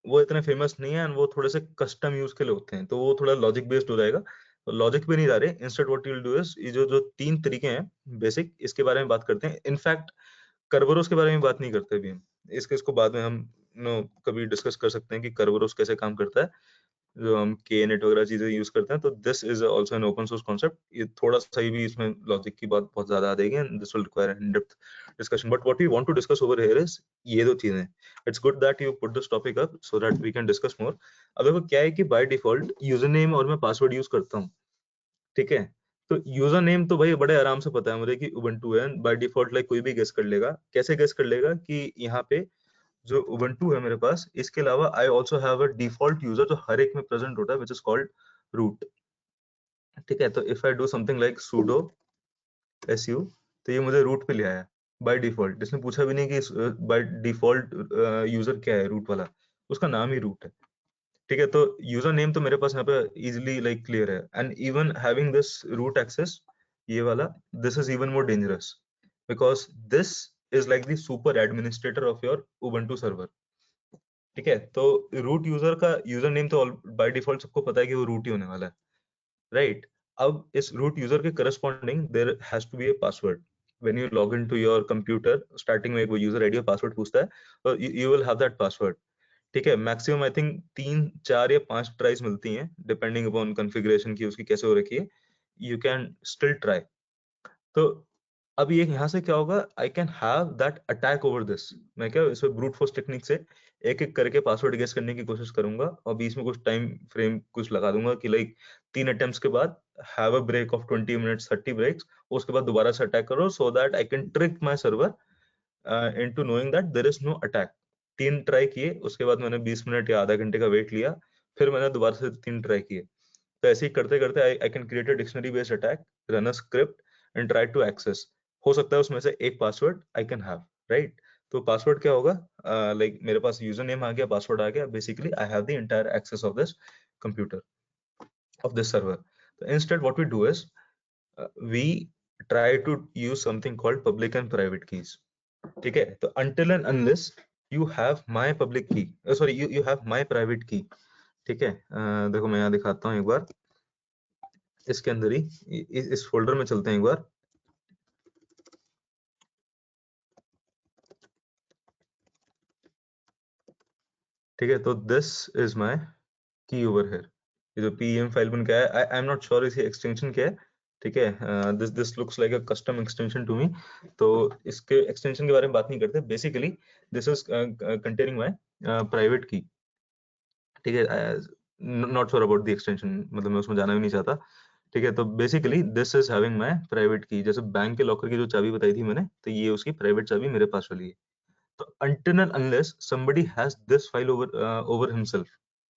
वो इतने फेमस नहीं है एंड वो थोड़े से कस्टम यूज के लिए होते हैं, तो वो थोड़ा लॉजिक बेस्ड हो जाएगा। तो लॉजिक पे नहीं जा रहे, instead what you will do is, ये जो जो तीन तरीके हैं बेसिक, इसके बारे में बात करते हैं। इनफैक्ट कर्बरोस के बारे में बात नहीं करते अभी हम, इसको बाद में हम कभी डिस्कस कर सकते हैं कि कर्बरोस कैसे काम करता है, जो हम KNet वगैरह चीजें यूज करते हैं। तो this is also an open source concept. ये थोड़ा सा ही भी इसमें लॉजिक की बात बहुत ज्यादा आ जाएगी and this will require in depth discussion, but what we want to discuss over here is ये दो चीजें। It's good that you put this topic up so that we can discuss more. अब देखो क्या है कि बाय डिफॉल्ट यूजर नेम और मैं पासवर्ड यूज करता हूँ। ठीक है, तो यूजर नेम तो भाई बड़े आराम से पता है मुझे कि उबंटू है, बाय डिफॉल्ट लाइक कोई भी गेस कर लेगा। कैसे गेस कर लेगा कि यहाँ पे जो उबंटू है मेरे पास, इसके अलावा I also have a default user जो हर एक में प्रेजेंट होता है, विच इज कॉल्ड रूट। ठीक है, तो if I do something like sudo su, तो ये मुझे रूट पे ले आया बाय डिफॉल्ट। इसने पूछा भी नहीं कि बाय डिफॉल्ट यूजर क्या है रूट वाला, उसका नाम ही रूट है। ठीक है, तो यूजर नेम तो मेरे पास यहाँ पे इजिली लाइक क्लियर है, and even having this root access, ये वाला, this is even more dangerous because this is like the super administrator of your Ubuntu server. ठीक है, तो रूट यूजर का यूजर नेम तो बाय डिफॉल्ट सबको पता है कि वो रूट ही होने वाला है, राइट? अब इस रूट यूजर के corresponding there has to be a password. When you log in to your computer, starting में एक वो यूजर आईडी और पासवर्ड पूछता है, और you will have that password. ठीक है, मैक्सिमम आई थिंक 3 4 या 5 ट्राइज मिलती हैं डिपेंडिंग अपॉन कॉन्फ़िगरेशन की उसकी कैसे हो रखी है। You can still try. तो अब ये यहाँ से क्या होगा, आई can have that attack over this. मैं क्या इसमें ब्रूट फोर्स टेक्निक से एक एक करके पासवर्ड गेस करने की कोशिश करूंगा, और बीच में कुछ टाइम फ्रेम कुछ लगा दूंगा कि लाइक 3 अटेम्प्ट्स के बाद have a break of 20 minutes, 30 breaks, उसके बाद दोबारा से अटैक करो, so that I can trick my server into knowing that there is no attack. 3 try किए, उसके बाद मैंने 20 मिनट या आधा घंटे का वेट लिया, फिर मैंने दोबारा से 3 ट्राई किए। तो ऐसे ही करते करते I can create a dictionary based attack, run a script and try to access. हो सकता है उसमें से एक password I can have, right? तो पासवर्ड क्या होगा, लाइक मेरे पास यूजर नेम आ गया, पासवर्ड आ गया, basically I have the entire access of this computer, of this server. तो instead what we do is we try to use something called public and private keys. ठीक है, तो until and unless you have my public key, sorry, you have my private key। ठीक है, देखो मैं यहाँ दिखाता हूँ एक बार, इसके अंदर ही इस फोल्डर में चलते हैं एक बार। ठीक है, तो this is my key over here. ये जो पीएम फाइल बन के आया, आई एम नॉट श्योर इसकी एक्सटेंशन क्या है। ठीक है, this looks like a custom extension to me. तो इसके एक्सटेंशन के बारे में बात नहीं करते। Basically this is containing my private key. ठीक है, not sure about the extension, मतलब मैं उसमें जाना भी नहीं चाहता। ठीक है, तो basically this is having my private की। जैसे बैंक के लॉकर की जो चाबी बताई थी मैंने, तो ये उसकी प्राइवेट चाबी मेरे पास वाली है। तो until and unless somebody has this file over himself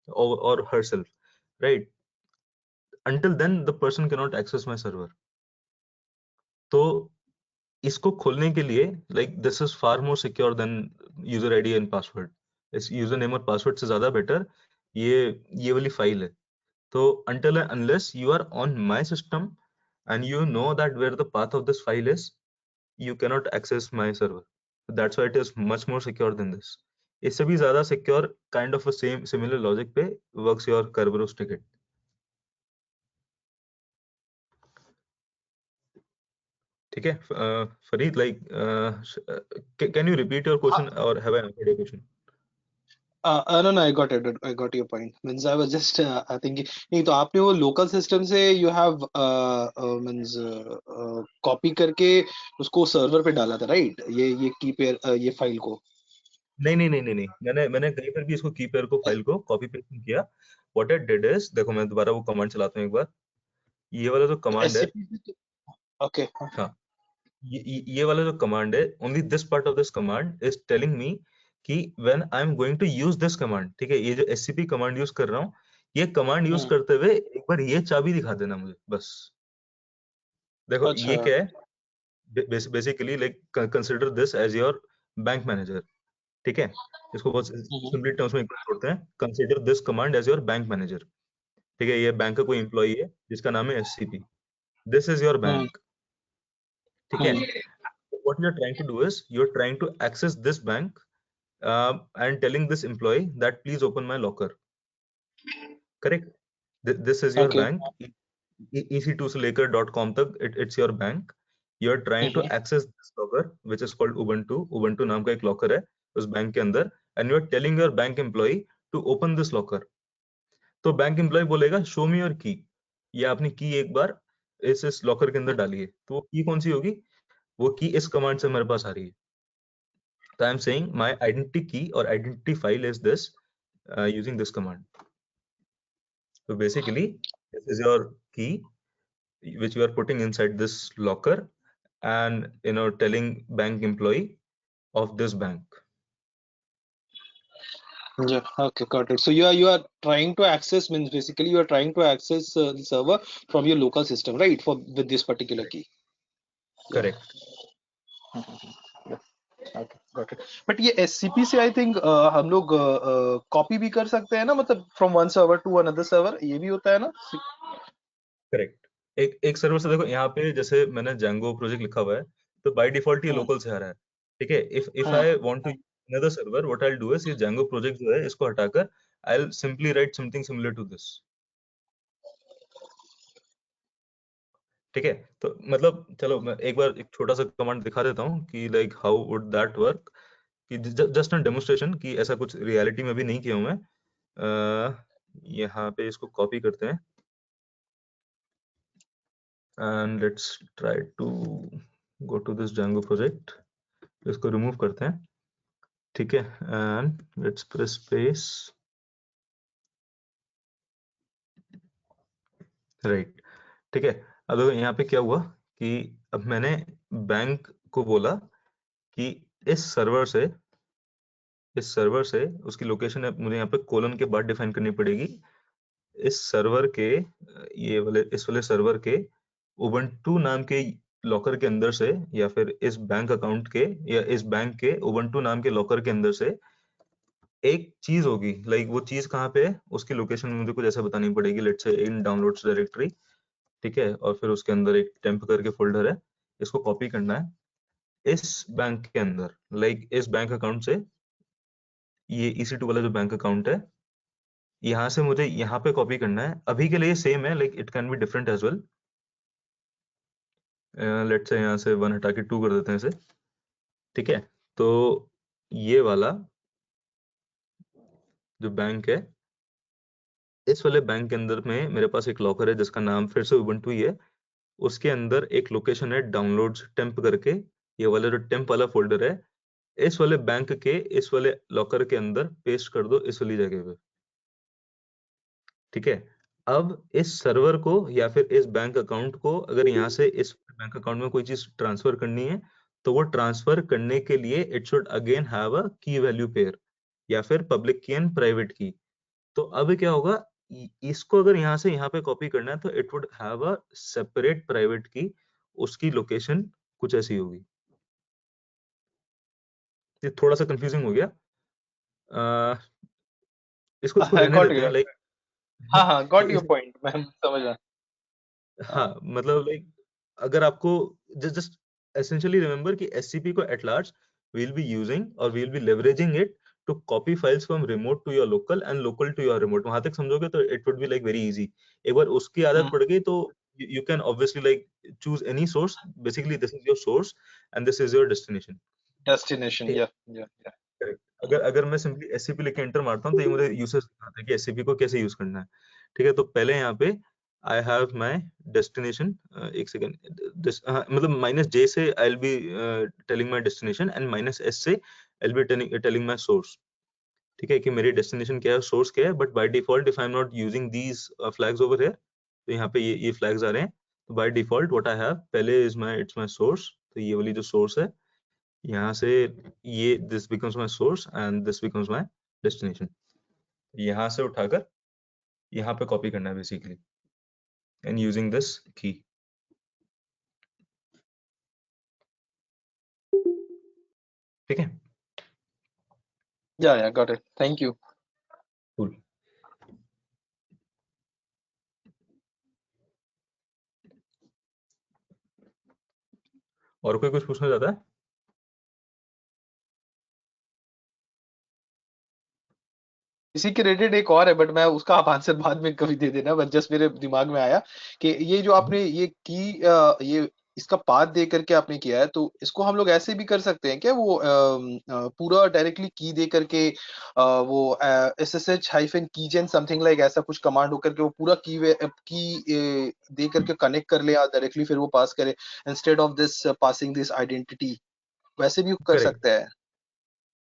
or herself, right? Until then the person cannot access my server. तो इसको खोलने के लिए like this is far more secure than user ID and password। इस यूजर नेम और पासवर्ड से ज्यादा बेटर ये वाली फाइल है। तो until and unless you are on my system and you know that where the path of this file is, you cannot access my server। That's why it is much more secure than this। इससे भी ज्यादा secure kind of a same similar logic पे works your Kerberos ticket। ठीक है, Farid, like can you repeat your question or have I answered your question?
No, I got it. I got your point. Means I was just thinking. नहीं तो आपने वो local system से you have means copy करके उसको server पे डाला था, right? ये की पेयर ये फाइल को।
नहीं, मैंने कहीं पर भी इसको की पेयर को फाइल को कॉपी पेस्ट नहीं किया। What I did is, देखो मैं दोबारा वो कमांड चलाता हूँ एक बार। ये वाला जो कमांड है,
Okay।
हाँ, ये वाला जो कमांड है, only this part of this command is telling me कि when I am going to use this command, ठीक है, ये जो एससीपी कमांड यूज कर रहा हूँ, ये कमांड यूज करते हुए एक बार ये चाबी दिखा देना मुझे बस। देखो ये क्या है, basically like consider this as your bank manager. ठीक है, इसको बहुत सिंपली टर्म्स में छोड़ते हैं, consider this command as your bank manager. ठीक है, ये बैंक का कोई एम्प्लॉई है जिसका नाम है SCP, this is your bank. ठीक है, what you're trying to do is you're trying to access this bank and telling this employee that please open my locker। Correct? This is your
Okay।
bank, ec2 से लेकर .com तक it's your bank। you're trying to access this locker which is called ubuntu नाम का एक लॉकर है उस बैंक के अंदर, and you're telling your bank employee to open this locker। तो बैंक एम्प्लॉय बोलेगा शो मी योर की, या अपनी की एक बार इस लॉकर के अंदर डालिए। तो वो की कौन सी होगी, वो की इस कमांड से हमारे पास आ रही है। So I'm saying my identity key or identity file is this using this command। So basically, this is your key which you are putting inside this locker and telling bank employee of this bank।
Yeah, okay, got it. So you are trying to access, means basically you are trying to access the server from your local system, right? For with this particular key. Yeah.
Correct.
Yeah. Okay, got it. But ये SCP से I think हम लोग कॉपी भी कर सकते हैं ना, मतलब from one server to another server, ये भी होता है ना?
करेक्ट. एक एक सर्वर से देखो, यहाँ पे जैसे मैंने Django प्रोजेक्ट लिखा हुआ है, तो बाय डिफॉल्ट ये
हम्म
लोकल से आ रहा है. ठीक है. If
hmm
I want to another server, what I'll do is ये Django प्रोजेक्ट जो है इसको हटाकर I'll simply write something similar to this. ठीक है. तो मतलब चलो मैं एक बार एक छोटा सा कमांड दिखा देता हूँ कि like how would that work, कि जस्ट एन डेमोन्स्ट्रेशन कि ऐसा कुछ रियलिटी में भी नहीं किया हूं मैं. यहाँ पे इसको कॉपी करते हैं and let's try to go to this Django project. इसको रिमूव करते हैं. ठीक है. And let's press space. Right. ठीक है. अब देखो यहाँ पे क्या हुआ कि अब मैंने बैंक को बोला कि इस सर्वर से उसकी लोकेशन मुझे यहाँ पे कोलन के बाद डिफाइन करनी पड़ेगी. इस सर्वर के इस वाले सर्वर के उबंटू नाम के लॉकर के अंदर से, या फिर इस बैंक अकाउंट के या इस बैंक के उबंटू नाम के लॉकर के अंदर से एक चीज होगी. लाइक वो चीज कहाँ पे है, उसकी लोकेशन मुझे कुछ ऐसा बतानी पड़ेगी. Let's say in downloads directory. ठीक है. और फिर उसके अंदर एक टेम्प करके फोल्डर है. इसको कॉपी करना है इस बैंक के अंदर. लाइक इस बैंक अकाउंट से, ये EC2 वाला जो बैंक अकाउंट है, यहाँ से मुझे यहाँ पे कॉपी करना है. अभी के लिए सेम है, like it can be different as well. Let's say यहाँ से 1 हटा के 2 कर देते हैं इसे. ठीक है. तो ये वाला जो बैंक है, इस वाले बैंक के अंदर में मेरे पास एक लॉकर है जिसका नाम फिर से उबंटू ही है. उसके अंदर एक लोकेशन है डाउनलोड्स टेम्प करके. ये वाला जो टेम्प वाला फोल्डर है, इस वाले बैंक के इस वाले लॉकर के अंदर पेस्ट कर दो इस वाली जगह पे. ठीक है. अब इस सर्वर को या फिर इस बैंक अकाउंट को अगर यहाँ से इस बैंक अकाउंट में कोई चीज ट्रांसफर करनी है, तो वो ट्रांसफर करने के लिए it should again have a की वैल्यू पेयर या फिर पब्लिक की एंड प्राइवेट की. तो अब क्या होगा, इसको अगर यहाँ से यहाँ पे कॉपी करना है तो it would have a separate private की. उसकी लोकेशन कुछ ऐसी होगी. ये थोड़ा सा कंफ्यूजिंग हो गया. इसको इसको रहने
got
देते
you.
हैं. लाइक
हाँ हाँ, got your point. मैं समझ रहा.
हाँ, मतलब लाइक अगर आपको जस्ट एसेंशियली रिमेंबर कि SCP को at large we'll be using or we'll be leveraging it to copy files from remote to your local and local to your remote. वहां तक समझोगे तो it would be like very easy. एक बार उसकी आदत पड़ गई तो you can obviously like choose any source. Basically this is your source and this is your destination.
Destination.
ठीक है.
Yeah.
Correct. अगर मैं सिंपली SCP लिख के एंटर मारता हूँ तो ये मुझे यूसेज दिखाता है कि SCP को कैसे यूज करना है. ठीक है. तो पहले यहाँ पे I have my destination. एक सेकेंड. मतलब -J से I'll be telling my destination and -S से I'll be telling my source. ठीक है कि मेरी destination क्या है, source क्या है. But by default if I'm not using these flags over here, तो यहाँ पे ये flags आ रहे हैं. तो by default what I have पहले it's my source. तो ये वाली जो source है, यहाँ से ये this becomes my source and this becomes my destination. यहाँ से उठाकर यहाँ पे कॉपी करना है basically and using this key. ठीक है.
Yeah, got it. Thank you.
Cool. और कोई कुछ पूछना चाहता है?
इसी के रिलेटेड एक और है, बट मैं उसका आप आंसर बाद में कभी दे देना. बट जस्ट मेरे दिमाग में आया कि ये जो आपने ये की ये इसका पाथ दे करके आपने किया है, तो इसको हम लोग ऐसे भी कर सकते हैं क्या, वो पूरा डायरेक्टली की दे करके वो SSH-keygen समथिंग लाइक ऐसा कुछ कमांड होकर के वो पूरा की दे करके कनेक्ट कर ले डायरेक्टली, फिर वो पास करे instead of this passing this identity, वैसे भी कर
करेक्ट.
सकते हैं.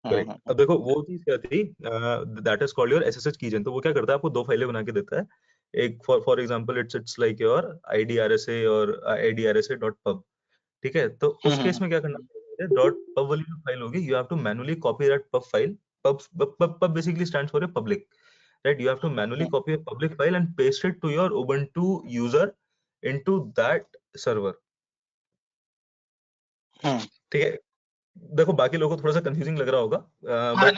करेक्ट. अब देखो वो चीज क्या थी, that is called your SSH keygen. तो वो क्या करता है, आपको दो फाइलें बना के देता है. एक for example it's like your IDRSA और IDRSA.pub. ठीक है. तो उस केस में क्या करना पड़ेगा, .pub वाली जो फाइल होगी, you have to manually copy that pub file pub basically stands for a public, right? You have to manually copy a public file and paste it to your Ubuntu user into that server. ठीक है, देखो बाकी लोगों को थोड़ा सा कंफ्यूजिंग लग रहा होगा, बट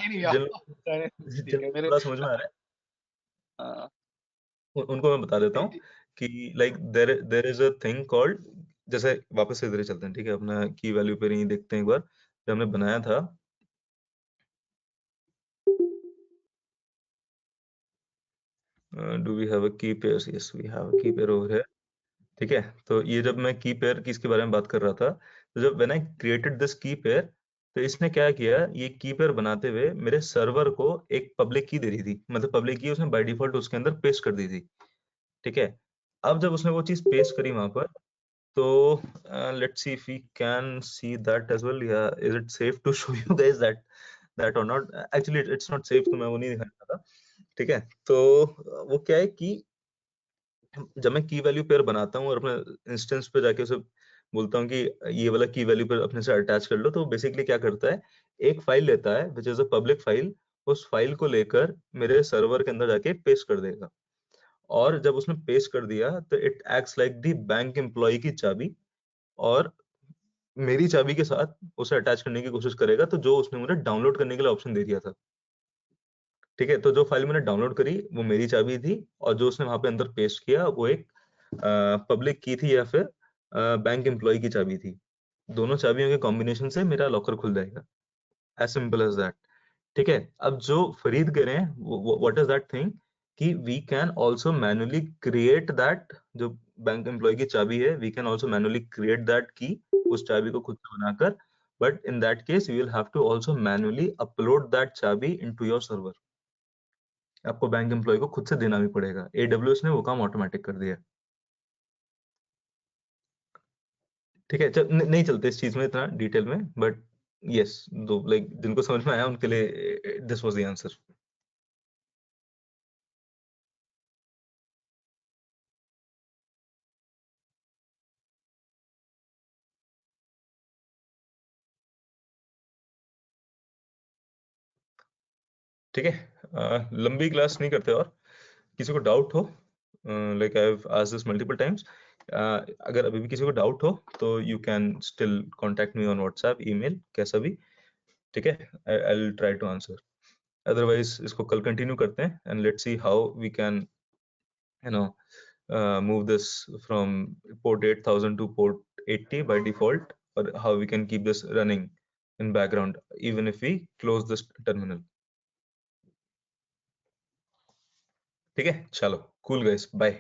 जिन थोड़ा समझ में आ रहा है उनको मैं बता देता हूँ कि like there is a thing called, जैसे वापस से इधर ही चलते हैं, ठीक है, अपना की वैल्यू पे नहीं देखते हैं एक बार, जो हमने बनाया था। Do we have a key pair? Yes we have a key pair over here, ठीक है। तो ये जब मैं की पेयर की इसके बारे में बात कर रहा था, तो जब व्हेन आई क्रिएटेड दिस की पेयर, तो इसने क्या किया, ये की पेयर बनाते हुए मेरे सर्वर को एक पब्लिक की दे रही थी, मतलब पब्लिक की उसने बाय डिफॉल्ट उसके अंदर पेस्ट कर दी थी, ठीक है। अब जब उसने वो चीज पेस्ट करी वहां पर, तो let's see if we can see that as well, या is it safe to show you guys that और not? Actually it's not safe, तो मैं वो नहीं दिखाना था, ठीक है। तो वो क्या है कि जब मैं की वैल्यू पेयर बनाता हूँ और अपने इंस्टेंस पे जाके उसे बोलता हूँ कि ये वाला की वैल्यू पेयर अपने से अटैच कर लो, तो बेसिकली क्या करता है, एक फाइल लेता है which is a public file, उस फाइल को लेकर मेरे सर्वर के अंदर जाके पेस्ट कर देगा, और जब उसने पेस्ट कर दिया तो it acts like the bank employ की चाबी, और मेरी चाबी के साथ उसे अटैच करने की कोशिश करेगा, तो जो उसने मुझे डाउनलोड करने के लिए ऑप्शन दे दिया था, ठीक है। तो जो फाइल मैंने डाउनलोड करी वो मेरी चाबी थी, और जो उसने वहां पे अंदर पेस्ट किया वो एक पब्लिक की थी या फिर बैंक एम्प्लॉय की चाबी थी। दोनों चाबियों के कॉम्बिनेशन से मेरा लॉकर खुल जाएगा, एज सिंपल एज दैट, ठीक है। अब जो फरीद कह रहे हैं, व्हाट इज दैट थिंग, कि we can also manually create that, जो बैंक एम्प्लॉय की चाबी है, we can also manually create that key, उस चाबी को खुद से बनाकर, but in that case you will have to also manually upload that चाबी इनटू योर सर्वर। आपको बैंक एम्प्लॉय को खुद से देना भी पड़ेगा, AWS ने वो काम ऑटोमेटिक कर दिया, ठीक है। नहीं चलते इस चीज में इतना डिटेल में, बट यस, दो लाइक जिनको समझ में आया उनके लिए दिस वाज द आंसर। ठीक है, लंबी क्लास नहीं करते, और किसी को डाउट हो, like I have asked this multiple times, अगर अभी भी किसी को डाउट हो तो you can still contact me on WhatsApp, email, कैसा भी, ठीक है। I will try to answer, otherwise इसको कल कंटिन्यू करते हैं, and let's see how we can move this from port 8000 to port 80 by default, or how we can keep this running in background even if we close this terminal, ठीक है। चलो, cool guys, bye.